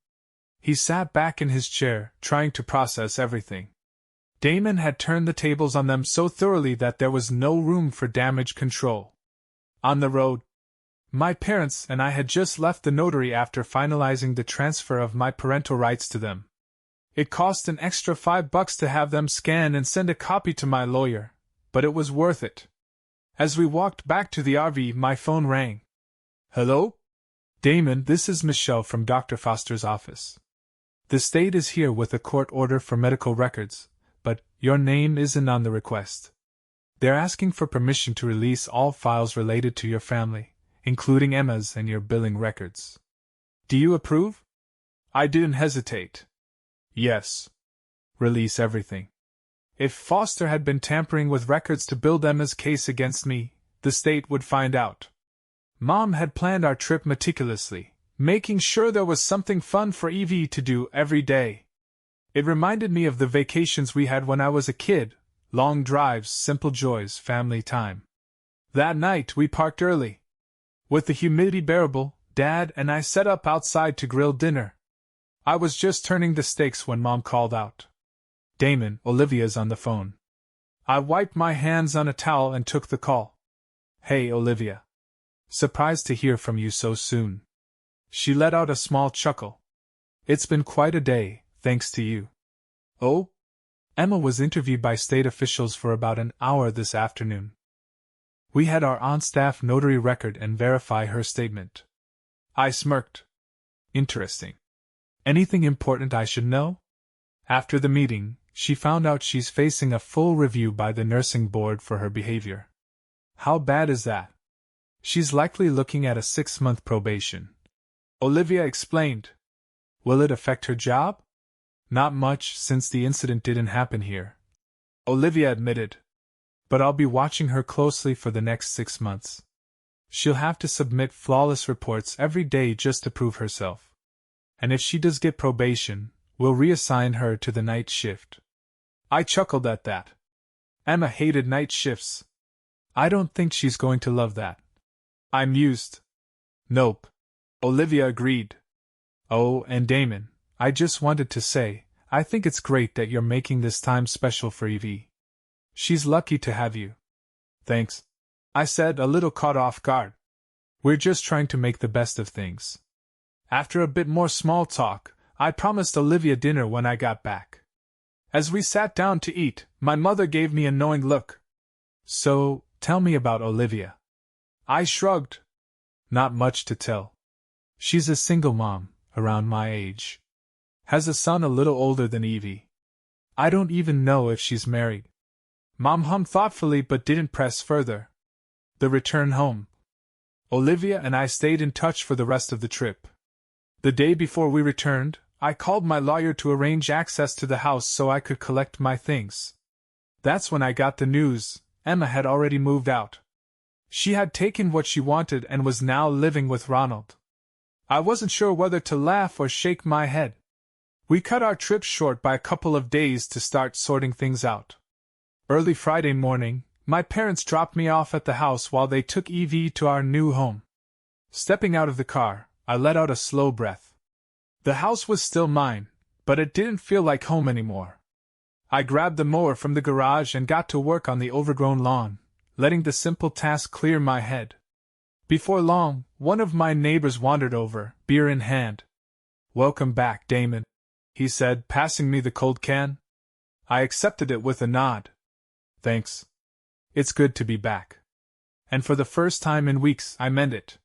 He sat back in his chair, trying to process everything. Damon had turned the tables on them so thoroughly that there was no room for damage control. On the road, my parents and I had just left the notary after finalizing the transfer of my parental rights to them. It cost an extra $5 to have them scan and send a copy to my lawyer, but it was worth it. As we walked back to the RV, my phone rang. Hello? Damon, this is Michelle from Dr. Foster's office. The state is here with a court order for medical records, but your name isn't on the request. They're asking for permission to release all files related to your family, including Emma's and your billing records. Do you approve? I didn't hesitate. Yes. Release everything. If Foster had been tampering with records to build Emma's case against me, the state would find out. Mom had planned our trip meticulously, making sure there was something fun for Evie to do every day. It reminded me of the vacations we had when I was a kid, long drives, simple joys, family time. That night we parked early. With the humidity bearable, Dad and I set up outside to grill dinner. I was just turning the steaks when Mom called out. Damon, Olivia's on the phone. I wiped my hands on a towel and took the call. Hey, Olivia. Surprised to hear from you so soon. She let out a small chuckle. It's been quite a day, thanks to you. Oh? Emma was interviewed by state officials for about an hour this afternoon. We had our on-staff notary record and verify her statement. I smirked. Interesting. Anything important I should know? After the meeting, she found out she's facing a full review by the nursing board for her behavior. How bad is that? She's likely looking at a 6-month probation. Olivia explained. Will it affect her job? Not much, since the incident didn't happen here. Olivia admitted. But I'll be watching her closely for the next 6 months. She'll have to submit flawless reports every day just to prove herself. And if she does get probation, we'll reassign her to the night shift. I chuckled at that. Emma hated night shifts. I don't think she's going to love that. I mused. Nope. Olivia agreed. Oh, and Damon, I just wanted to say, I think it's great that you're making this time special for Evie. She's lucky to have you. Thanks, I said, a little caught off guard. We're just trying to make the best of things. After a bit more small talk, I promised Olivia dinner when I got back. As we sat down to eat, my mother gave me a knowing look. So, tell me about Olivia. I shrugged. Not much to tell. She's a single mom, around my age. Has a son a little older than Evie. I don't even know if she's married. Mom hummed thoughtfully but didn't press further. The return home. Olivia and I stayed in touch for the rest of the trip. The day before we returned, I called my lawyer to arrange access to the house so I could collect my things. That's when I got the news. Emma had already moved out. She had taken what she wanted and was now living with Ronald. I wasn't sure whether to laugh or shake my head. We cut our trip short by a couple of days to start sorting things out. Early Friday morning, my parents dropped me off at the house while they took Evie to our new home. Stepping out of the car, I let out a slow breath. The house was still mine, but it didn't feel like home anymore. I grabbed the mower from the garage and got to work on the overgrown lawn, letting the simple task clear my head. Before long, one of my neighbors wandered over, beer in hand. "Welcome back, Damon," he said, passing me the cold can. I accepted it with a nod. "Thanks. It's good to be back." And for the first time in weeks, I meant it.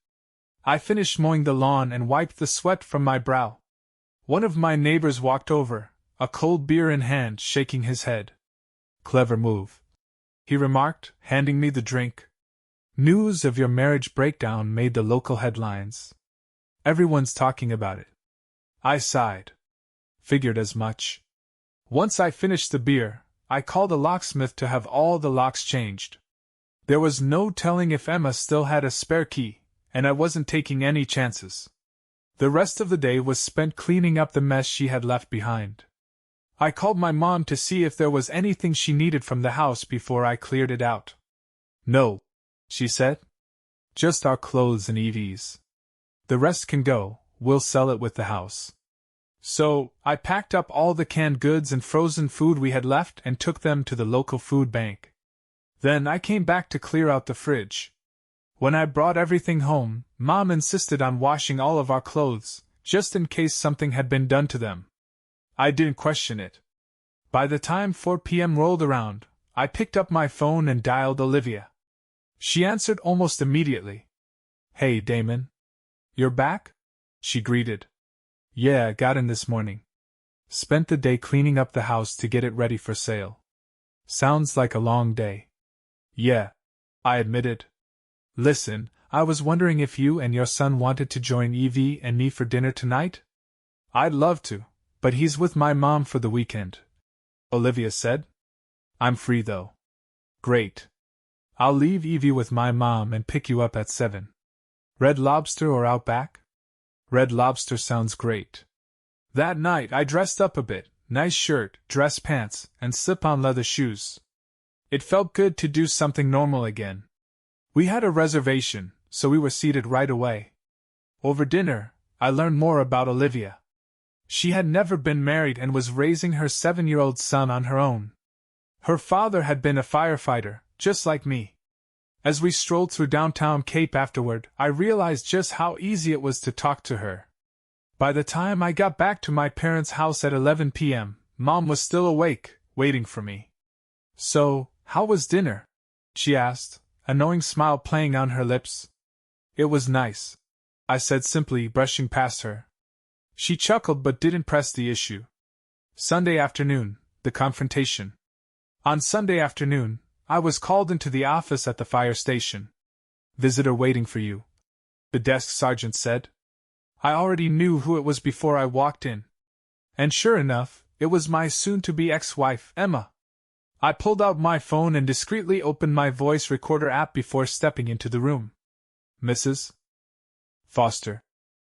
I finished mowing the lawn and wiped the sweat from my brow. One of my neighbors walked over, a cold beer in hand, shaking his head. "Clever move," he remarked, handing me the drink. "News of your marriage breakdown made the local headlines. Everyone's talking about it." I sighed. Figured as much. Once I finished the beer, I called a locksmith to have all the locks changed. There was no telling if Emma still had a spare key, and I wasn't taking any chances. The rest of the day was spent cleaning up the mess she had left behind. I called my mom to see if there was anything she needed from the house before I cleared it out. "No," she said. "Just our clothes and Evie's. The rest can go, we'll sell it with the house." So, I packed up all the canned goods and frozen food we had left and took them to the local food bank. Then I came back to clear out the fridge. When I brought everything home, Mom insisted on washing all of our clothes, just in case something had been done to them. I didn't question it. By the time 4 p.m. rolled around, I picked up my phone and dialed Olivia. She answered almost immediately. "Hey, Damon. You're back?" she greeted. "Yeah, got in this morning. Spent the day cleaning up the house to get it ready for sale." "Sounds like a long day." "Yeah," I admitted. "Listen, I was wondering if you and your son wanted to join Evie and me for dinner tonight?" "I'd love to, but he's with my mom for the weekend," Olivia said. "I'm free though." "Great. I'll leave Evie with my mom and pick you up at 7. Red Lobster or Outback?" "Red Lobster sounds great." That night I dressed up a bit, nice shirt, dress pants, and slip-on leather shoes. It felt good to do something normal again. We had a reservation, so we were seated right away. Over dinner, I learned more about Olivia. She had never been married and was raising her 7-year-old son on her own. Her father had been a firefighter, just like me. As we strolled through downtown Cape afterward, I realized just how easy it was to talk to her. By the time I got back to my parents' house at 11 p.m., Mom was still awake, waiting for me. "So, how was dinner?" she asked, a knowing smile playing on her lips. "It was nice," I said simply, brushing past her. She chuckled but didn't press the issue. Sunday afternoon, the confrontation. On Sunday afternoon, I was called into the office at the fire station. "Visitor waiting for you," the desk sergeant said. I already knew who it was before I walked in. And sure enough, it was my soon-to-be ex-wife, Emma. I pulled out my phone and discreetly opened my voice recorder app before stepping into the room. Mrs. Foster.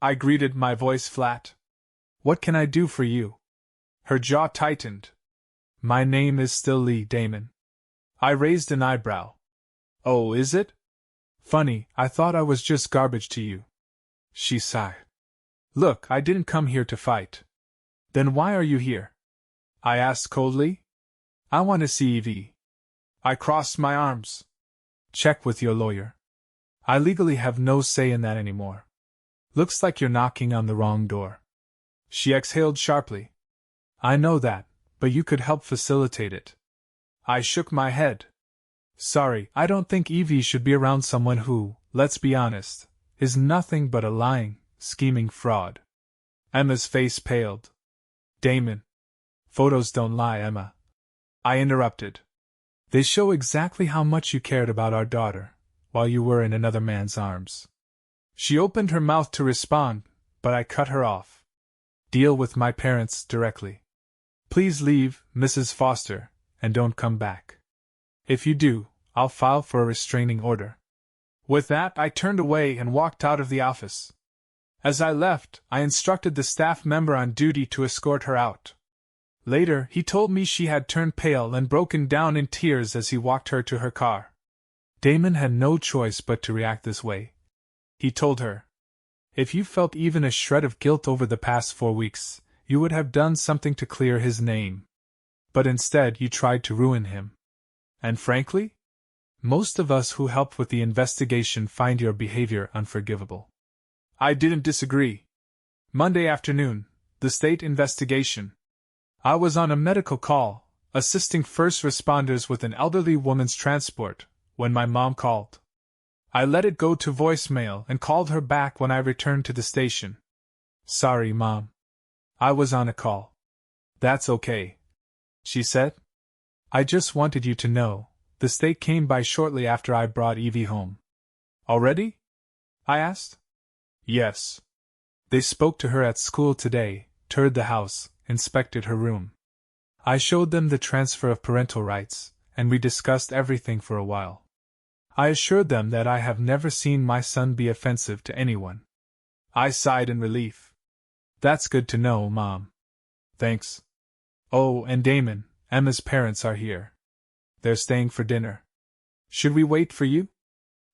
I greeted, my voice flat. What can I do for you? Her jaw tightened. My name is still Lee Damon. I raised an eyebrow. Oh, is it? Funny, I thought I was just garbage to you. She sighed. Look, I didn't come here to fight. Then why are you here? I asked coldly. I want to see Evie. I crossed my arms. Check with your lawyer. I legally have no say in that anymore. Looks like you're knocking on the wrong door. She exhaled sharply. I know that, but you could help facilitate it. I shook my head. Sorry, I don't think Evie should be around someone who, let's be honest, is nothing but a lying, scheming fraud. Emma's face paled. Damon. Photos don't lie, Emma. I interrupted. They show exactly how much you cared about our daughter, while you were in another man's arms. She opened her mouth to respond, but I cut her off. Deal with my parents directly. Please leave, Mrs. Foster, and don't come back. If you do, I'll file for a restraining order. With that, I turned away and walked out of the office. As I left, I instructed the staff member on duty to escort her out. Later, he told me she had turned pale and broken down in tears as he walked her to her car. Damon had no choice but to react this way. He told her, if you felt even a shred of guilt over the past 4 weeks, you would have done something to clear his name. But instead, you tried to ruin him. And frankly, most of us who helped with the investigation find your behavior unforgivable. I didn't disagree. Monday afternoon, the state investigation. I was on a medical call, assisting first responders with an elderly woman's transport, when my mom called. I let it go to voicemail and called her back when I returned to the station. Sorry, Mom. I was on a call. That's okay, she said. I just wanted you to know, the state came by shortly after I brought Evie home. Already? I asked. Yes. They spoke to her at school today, toured the house, inspected her room. I showed them the transfer of parental rights, and we discussed everything for a while. I assured them that I have never seen my son be offensive to anyone. I sighed in relief. That's good to know, Mom. Thanks. Oh, and Damon, Emma's parents are here. They're staying for dinner. Should we wait for you?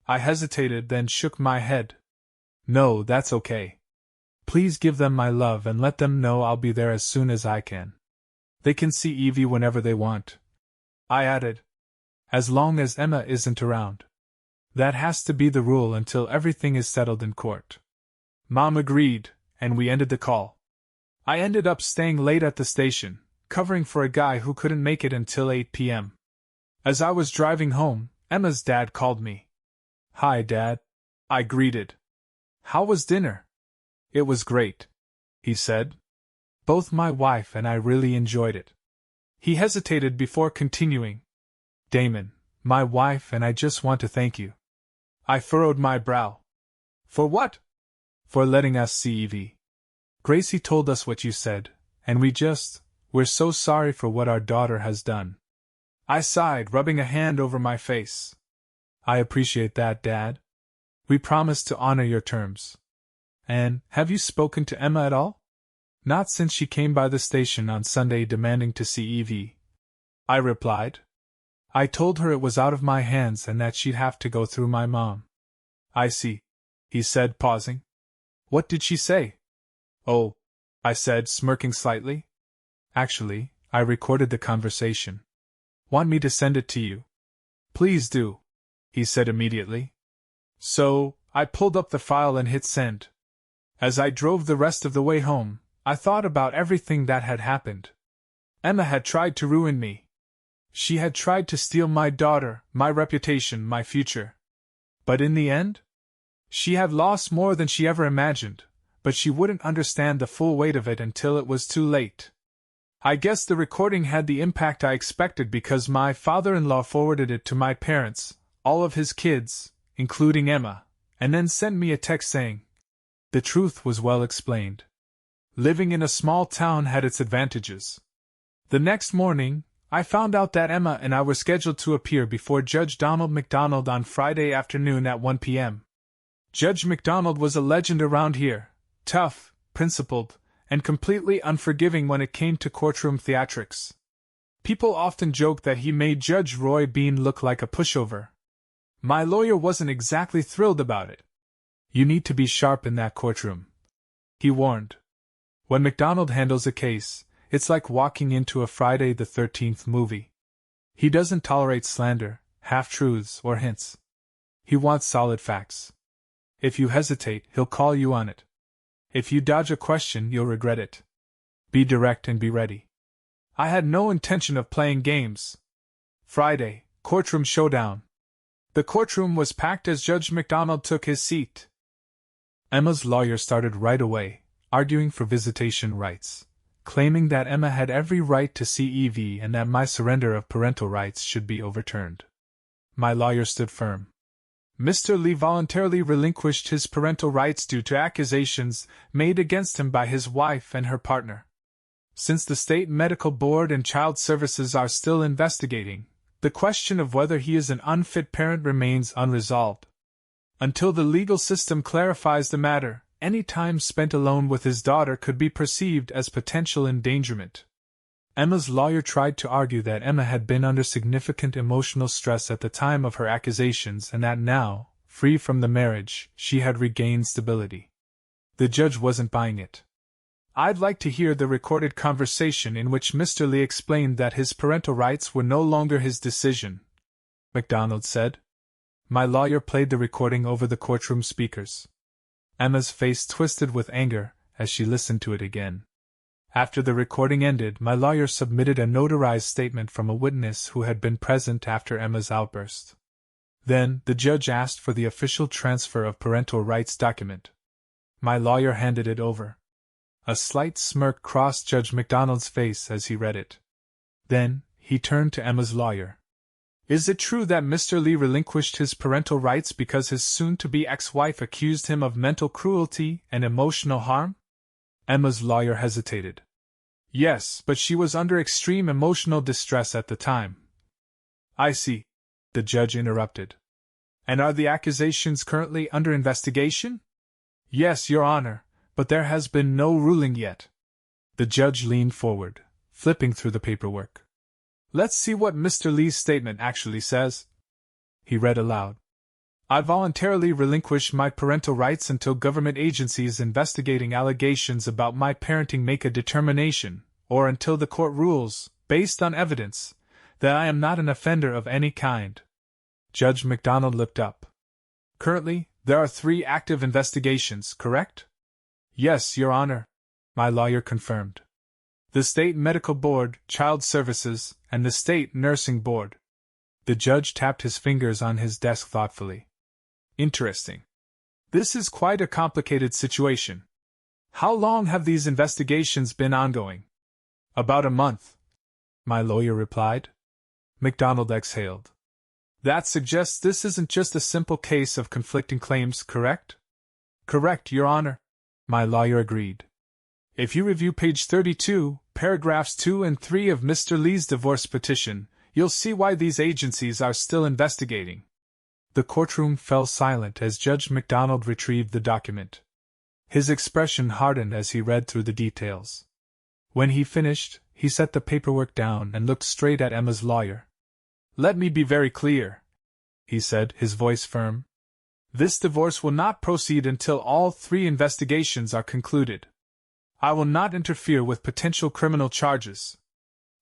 I hesitated, then shook my head. No, that's okay. Please give them my love and let them know I'll be there as soon as I can. They can see Evie whenever they want. I added, as long as Emma isn't around. That has to be the rule until everything is settled in court. Mom agreed, and we ended the call. I ended up staying late at the station, covering for a guy who couldn't make it until 8 p.m. As I was driving home, Emma's dad called me. Hi, Dad. I greeted. How was dinner? It was great, he said. Both my wife and I really enjoyed it. He hesitated before continuing. Damon, my wife and I just want to thank you. I furrowed my brow. For what? For letting us see Evie. Gracie told us what you said, and we're so sorry for what our daughter has done. I sighed, rubbing a hand over my face. I appreciate that, Dad. We promise to honor your terms. And, have you spoken to Emma at all? Not since she came by the station on Sunday demanding to see Evie, I replied. I told her it was out of my hands and that she'd have to go through my mom. I see, he said, pausing. What did she say? Oh, I said, smirking slightly. Actually, I recorded the conversation. Want me to send it to you? Please do, he said immediately. So, I pulled up the file and hit send. As I drove the rest of the way home, I thought about everything that had happened. Emma had tried to ruin me. She had tried to steal my daughter, my reputation, my future. But in the end, she had lost more than she ever imagined, but she wouldn't understand the full weight of it until it was too late. I guess the recording had the impact I expected because my father-in-law forwarded it to my parents, all of his kids, including Emma, and then sent me a text saying, the truth was well explained. Living in a small town had its advantages. The next morning, I found out that Emma and I were scheduled to appear before Judge Donald MacDonald on Friday afternoon at 1 p.m. Judge MacDonald was a legend around here, tough, principled, and completely unforgiving when it came to courtroom theatrics. People often joke that he made Judge Roy Bean look like a pushover. My lawyer wasn't exactly thrilled about it. You need to be sharp in that courtroom, he warned. When MacDonald handles a case, it's like walking into a Friday the 13th movie. He doesn't tolerate slander, half-truths, or hints. He wants solid facts. If you hesitate, he'll call you on it. If you dodge a question, you'll regret it. Be direct and be ready. I had no intention of playing games. Friday, courtroom showdown. The courtroom was packed as Judge MacDonald took his seat. Emma's lawyer started right away, arguing for visitation rights, claiming that Emma had every right to see Evie and that my surrender of parental rights should be overturned. My lawyer stood firm. Mr. Lee voluntarily relinquished his parental rights due to accusations made against him by his wife and her partner. Since the State Medical Board and Child Services are still investigating, the question of whether he is an unfit parent remains unresolved. Until the legal system clarifies the matter, any time spent alone with his daughter could be perceived as potential endangerment. Emma's lawyer tried to argue that Emma had been under significant emotional stress at the time of her accusations and that now, free from the marriage, she had regained stability. The judge wasn't buying it. I'd like to hear the recorded conversation in which Mr. Lee explained that his parental rights were no longer his decision, MacDonald said. My lawyer played the recording over the courtroom speakers. Emma's face twisted with anger as she listened to it again. After the recording ended, my lawyer submitted a notarized statement from a witness who had been present after Emma's outburst. Then, the judge asked for the official transfer of parental rights document. My lawyer handed it over. A slight smirk crossed Judge MacDonald's face as he read it. Then, he turned to Emma's lawyer. Is it true that Mr. Lee relinquished his parental rights because his soon-to-be ex-wife accused him of mental cruelty and emotional harm? Emma's lawyer hesitated. Yes, but she was under extreme emotional distress at the time. I see, the judge interrupted. And are the accusations currently under investigation? Yes, Your Honor, but there has been no ruling yet. The judge leaned forward, flipping through the paperwork. Let's see what Mr. Lee's statement actually says. He read aloud. I voluntarily relinquish my parental rights until government agencies investigating allegations about my parenting make a determination, or until the court rules, based on evidence, that I am not an offender of any kind. Judge MacDonald looked up. Currently, there are 3 active investigations, correct? Yes, Your Honor, my lawyer confirmed. The State Medical Board, Child Services, and the State Nursing Board. The judge tapped his fingers on his desk thoughtfully. Interesting. This is quite a complicated situation. How long have these investigations been ongoing? About a month, my lawyer replied. MacDonald exhaled. That suggests this isn't just a simple case of conflicting claims, correct? Correct, Your Honor, my lawyer agreed. If you review page 32, paragraphs 2 and 3 of Mr. Lee's divorce petition, you'll see why these agencies are still investigating. The courtroom fell silent as Judge MacDonald retrieved the document. His expression hardened as he read through the details. When he finished, he set the paperwork down and looked straight at Emma's lawyer. Let me be very clear, he said, his voice firm. This divorce will not proceed until all 3 investigations are concluded. I will not interfere with potential criminal charges.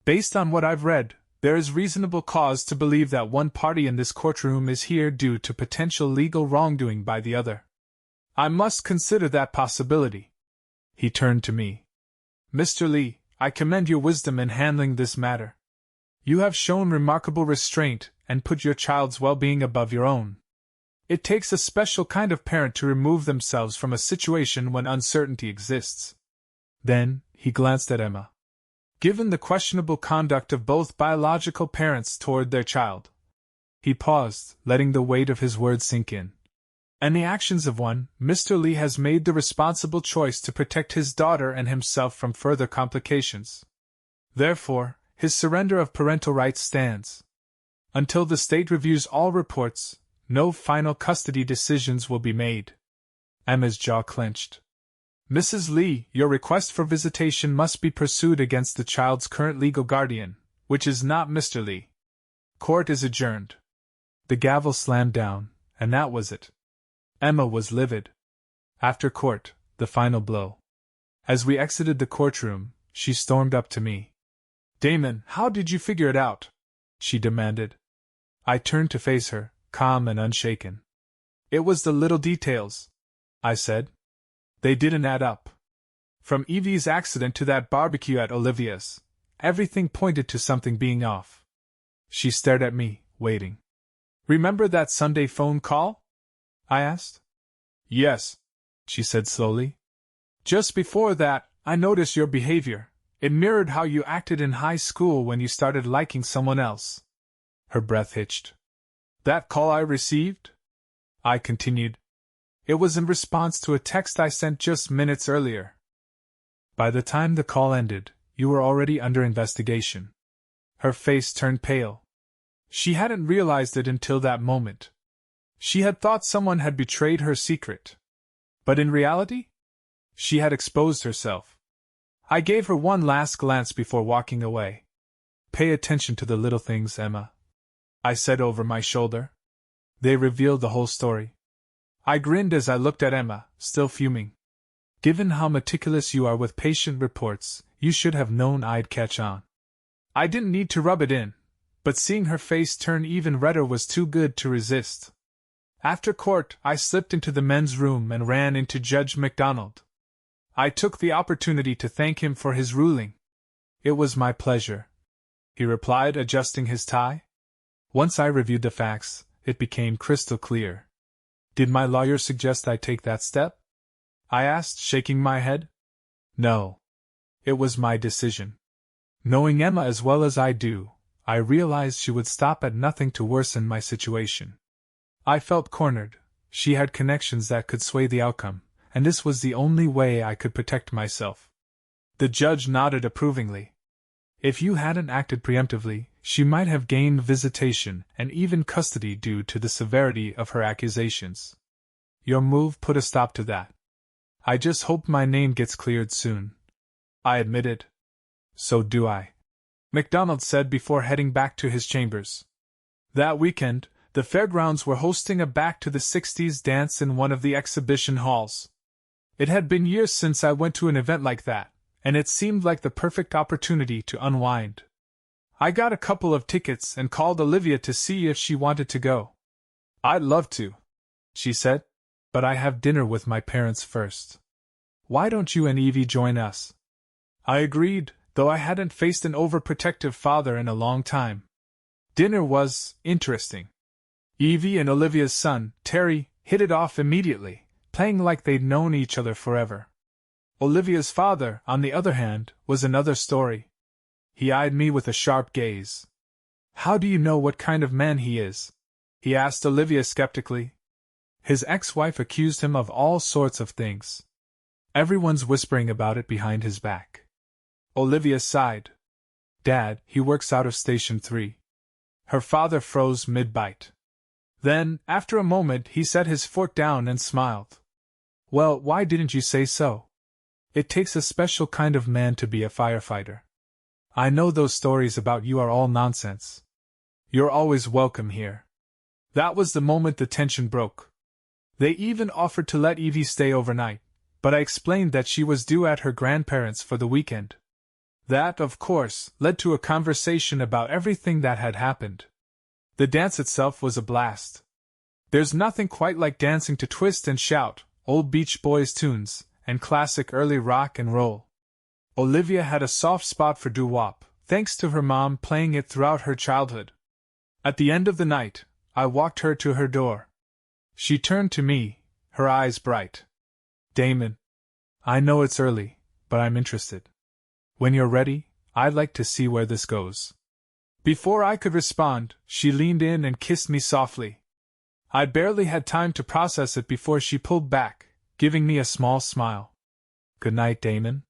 Based on what I've read, there is reasonable cause to believe that one party in this courtroom is here due to potential legal wrongdoing by the other. I must consider that possibility. He turned to me. Mr. Lee, I commend your wisdom in handling this matter. You have shown remarkable restraint and put your child's well-being above your own. It takes a special kind of parent to remove themselves from a situation when uncertainty exists. Then, he glanced at Emma. Given the questionable conduct of both biological parents toward their child. He paused, letting the weight of his words sink in. And the actions of one, Mr. Lee has made the responsible choice to protect his daughter and himself from further complications. Therefore, his surrender of parental rights stands. Until the state reviews all reports, no final custody decisions will be made. Emma's jaw clenched. Mrs. Lee, your request for visitation must be pursued against the child's current legal guardian, which is not Mr. Lee. Court is adjourned. The gavel slammed down, and that was it. Emma was livid. After court, the final blow. As we exited the courtroom, she stormed up to me. Damon, how did you figure it out? She demanded. I turned to face her, calm and unshaken. It was the little details, I said. They didn't add up. From Evie's accident to that barbecue at Olivia's, everything pointed to something being off. She stared at me, waiting. Remember that Sunday phone call? I asked. Yes, she said slowly. Just before that, I noticed your behavior. It mirrored how you acted in high school when you started liking someone else. Her breath hitched. That call I received? I continued. It was in response to a text I sent just minutes earlier. By the time the call ended, you were already under investigation. Her face turned pale. She hadn't realized it until that moment. She had thought someone had betrayed her secret. But in reality, she had exposed herself. I gave her one last glance before walking away. Pay attention to the little things, Emma, I said over my shoulder. They revealed the whole story. I grinned as I looked at Emma, still fuming. Given how meticulous you are with patient reports, you should have known I'd catch on. I didn't need to rub it in, but seeing her face turn even redder was too good to resist. After court, I slipped into the men's room and ran into Judge MacDonald. I took the opportunity to thank him for his ruling. It was my pleasure, he replied, adjusting his tie. Once I reviewed the facts, it became crystal clear. Did my lawyer suggest I take that step? I asked, shaking my head. No. It was my decision. Knowing Emma as well as I do, I realized she would stop at nothing to worsen my situation. I felt cornered. She had connections that could sway the outcome, and this was the only way I could protect myself. The judge nodded approvingly. If you hadn't acted preemptively, she might have gained visitation and even custody due to the severity of her accusations. Your move put a stop to that. I just hope my name gets cleared soon, I admitted. So do I, MacDonald said before heading back to his chambers. That weekend, the fairgrounds were hosting a Back to the 60s dance in one of the exhibition halls. It had been years since I went to an event like that, and it seemed like the perfect opportunity to unwind. I got a couple of tickets and called Olivia to see if she wanted to go. I'd love to, she said, but I have dinner with my parents first. Why don't you and Evie join us? I agreed, though I hadn't faced an overprotective father in a long time. Dinner was interesting. Evie and Olivia's son, Terry, hit it off immediately, playing like they'd known each other forever. Olivia's father, on the other hand, was another story. He eyed me with a sharp gaze. How do you know what kind of man he is? He asked Olivia skeptically. His ex-wife accused him of all sorts of things. Everyone's whispering about it behind his back. Olivia sighed. Dad, he works out of Station 3. Her father froze mid-bite. Then, after a moment, he set his fork down and smiled. Well, why didn't you say so? It takes a special kind of man to be a firefighter. I know those stories about you are all nonsense. You're always welcome here. That was the moment the tension broke. They even offered to let Evie stay overnight, but I explained that she was due at her grandparents' for the weekend. That, of course, led to a conversation about everything that had happened. The dance itself was a blast. There's nothing quite like dancing to Twist and Shout, old Beach Boys tunes, and classic early rock and roll. Olivia had a soft spot for doo-wop, thanks to her mom playing it throughout her childhood. At the end of the night, I walked her to her door. She turned to me, her eyes bright. Damon, I know it's early, but I'm interested. When you're ready, I'd like to see where this goes. Before I could respond, she leaned in and kissed me softly. I barely had time to process it before she pulled back, giving me a small smile. Good night, Damon.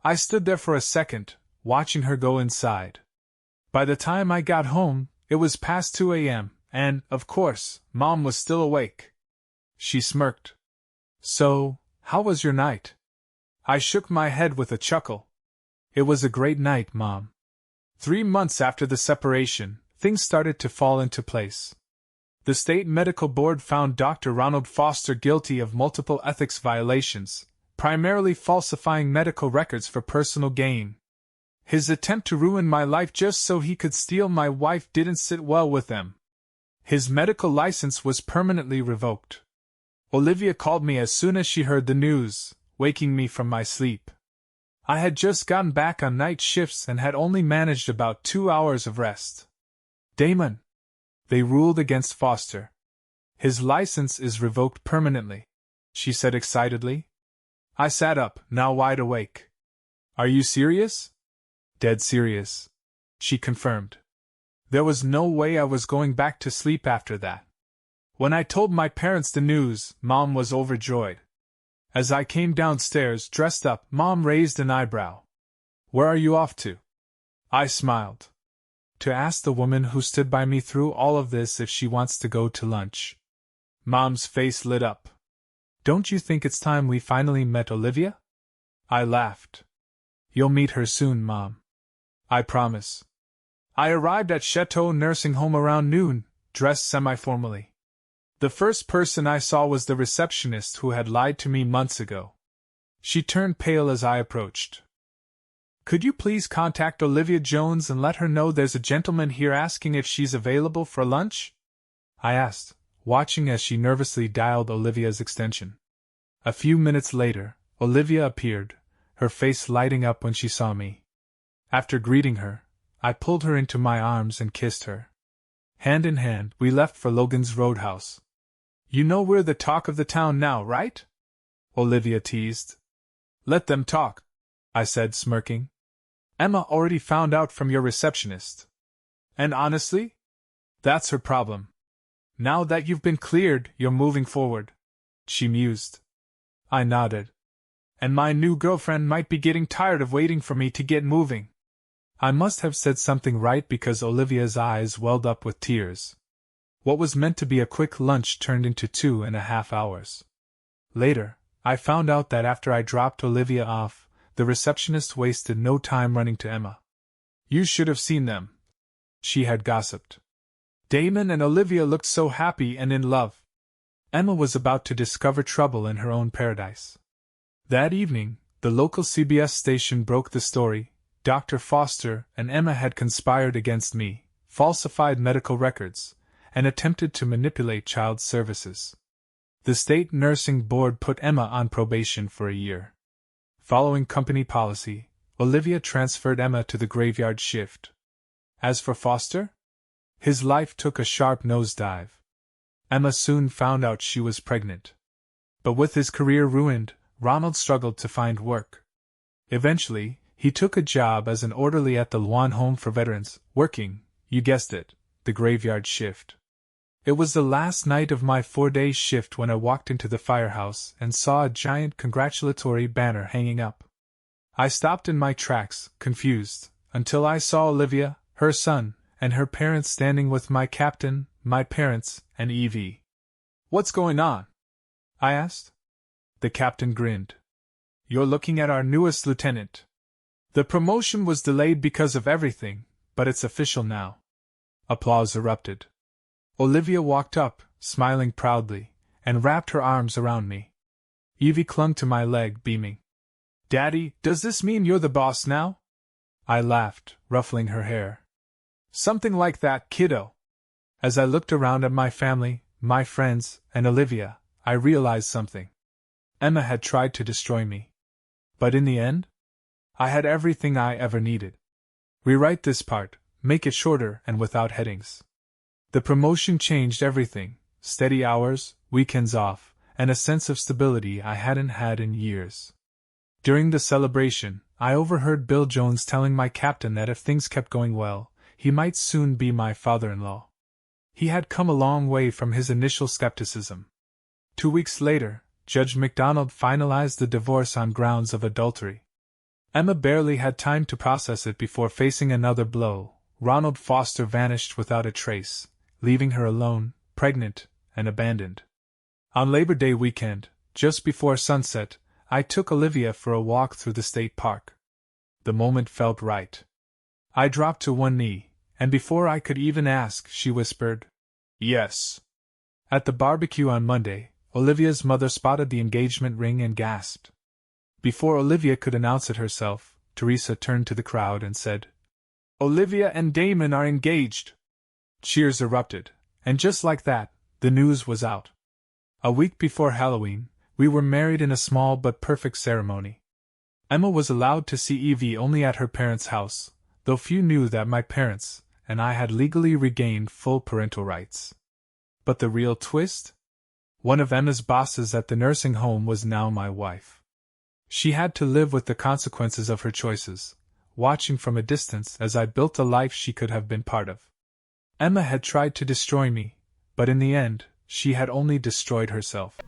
I stood there for a second, watching her go inside. By the time I got home, it was past 2 a.m., and, of course, Mom was still awake. She smirked. So, how was your night? I shook my head with a chuckle. It was a great night, Mom. 3 months after the separation, things started to fall into place. The state medical board found Dr. Ronald Foster guilty of multiple ethics violations, primarily falsifying medical records for personal gain. His attempt to ruin my life just so he could steal my wife didn't sit well with them. His medical license was permanently revoked. Olivia called me as soon as she heard the news, waking me from my sleep. I had just gotten back on night shifts and had only managed about 2 hours of rest. Damon! They ruled against Foster. His license is revoked permanently, she said excitedly. I sat up, now wide awake. Are you serious? Dead serious, she confirmed. There was no way I was going back to sleep after that. When I told my parents the news, Mom was overjoyed. As I came downstairs, dressed up, Mom raised an eyebrow. Where are you off to? I smiled. To ask the woman who stood by me through all of this if she wants to go to lunch. Mom's face lit up. Don't you think it's time we finally met Olivia? I laughed. You'll meet her soon, Mom. I promise. I arrived at Chateau Nursing Home around noon, dressed semi-formally. The first person I saw was the receptionist who had lied to me months ago. She turned pale as I approached. Could you please contact Olivia Jones and let her know there's a gentleman here asking if she's available for lunch? I asked, watching as she nervously dialed Olivia's extension. A few minutes later, Olivia appeared, her face lighting up when she saw me. After greeting her, I pulled her into my arms and kissed her. Hand in hand, we left for Logan's Roadhouse. You know we're the talk of the town now, right? Olivia teased. Let them talk, I said, smirking. Emma already found out from your receptionist. And honestly, that's her problem. Now that you've been cleared, you're moving forward, she mused. I nodded. And my new girlfriend might be getting tired of waiting for me to get moving. I must have said something right because Olivia's eyes welled up with tears. What was meant to be a quick lunch turned into 2.5 hours. Later, I found out that after I dropped Olivia off, the receptionist wasted no time running to Emma. You should have seen them, she had gossiped. Damon and Olivia looked so happy and in love. Emma was about to discover trouble in her own paradise. That evening, the local CBS station broke the story. Dr. Foster and Emma had conspired against me, falsified medical records, and attempted to manipulate child services. The state nursing board put Emma on probation for a year. Following company policy, Olivia transferred Emma to the graveyard shift. As for Foster, his life took a sharp nosedive. Emma soon found out she was pregnant. But with his career ruined, Ronald struggled to find work. Eventually, he took a job as an orderly at the one home for veterans, working, you guessed it, the graveyard shift. It was the last night of my 4-day shift when I walked into the firehouse and saw a giant congratulatory banner hanging up. I stopped in my tracks, confused, until I saw Olivia, her son, and her parents standing with my captain, my parents, and Evie. What's going on? I asked. The captain grinned. You're looking at our newest lieutenant. The promotion was delayed because of everything, but it's official now. Applause erupted. Olivia walked up, smiling proudly, and wrapped her arms around me. Evie clung to my leg, beaming. Daddy, does this mean you're the boss now? I laughed, ruffling her hair. Something like that, kiddo. As I looked around at my family, my friends, and Olivia, I realized something. Emma had tried to destroy me. But in the end, I had everything I ever needed. Rewrite this part, make it shorter and without headings. The promotion changed everything, steady hours, weekends off, and a sense of stability I hadn't had in years. During the celebration, I overheard Bill Jones telling my captain that if things kept going well, he might soon be my father-in-law. He had come a long way from his initial skepticism. 2 weeks later, Judge MacDonald finalized the divorce on grounds of adultery. Emma barely had time to process it before facing another blow, Ronald Foster vanished without a trace, leaving her alone, pregnant, and abandoned. On Labor Day weekend, just before sunset, I took Olivia for a walk through the state park. The moment felt right. I dropped to one knee, and before I could even ask, she whispered, "Yes." At the barbecue on Monday, Olivia's mother spotted the engagement ring and gasped. Before Olivia could announce it herself, Teresa turned to the crowd and said, "Olivia and Damon are engaged." Cheers erupted, and just like that, the news was out. A week before Halloween, we were married in a small but perfect ceremony. Emma was allowed to see Evie only at her parents' house, though few knew that my parents and I had legally regained full parental rights. But the real twist? One of Emma's bosses at the nursing home was now my wife. She had to live with the consequences of her choices, watching from a distance as I built a life she could have been part of. Emma had tried to destroy me, but in the end, she had only destroyed herself.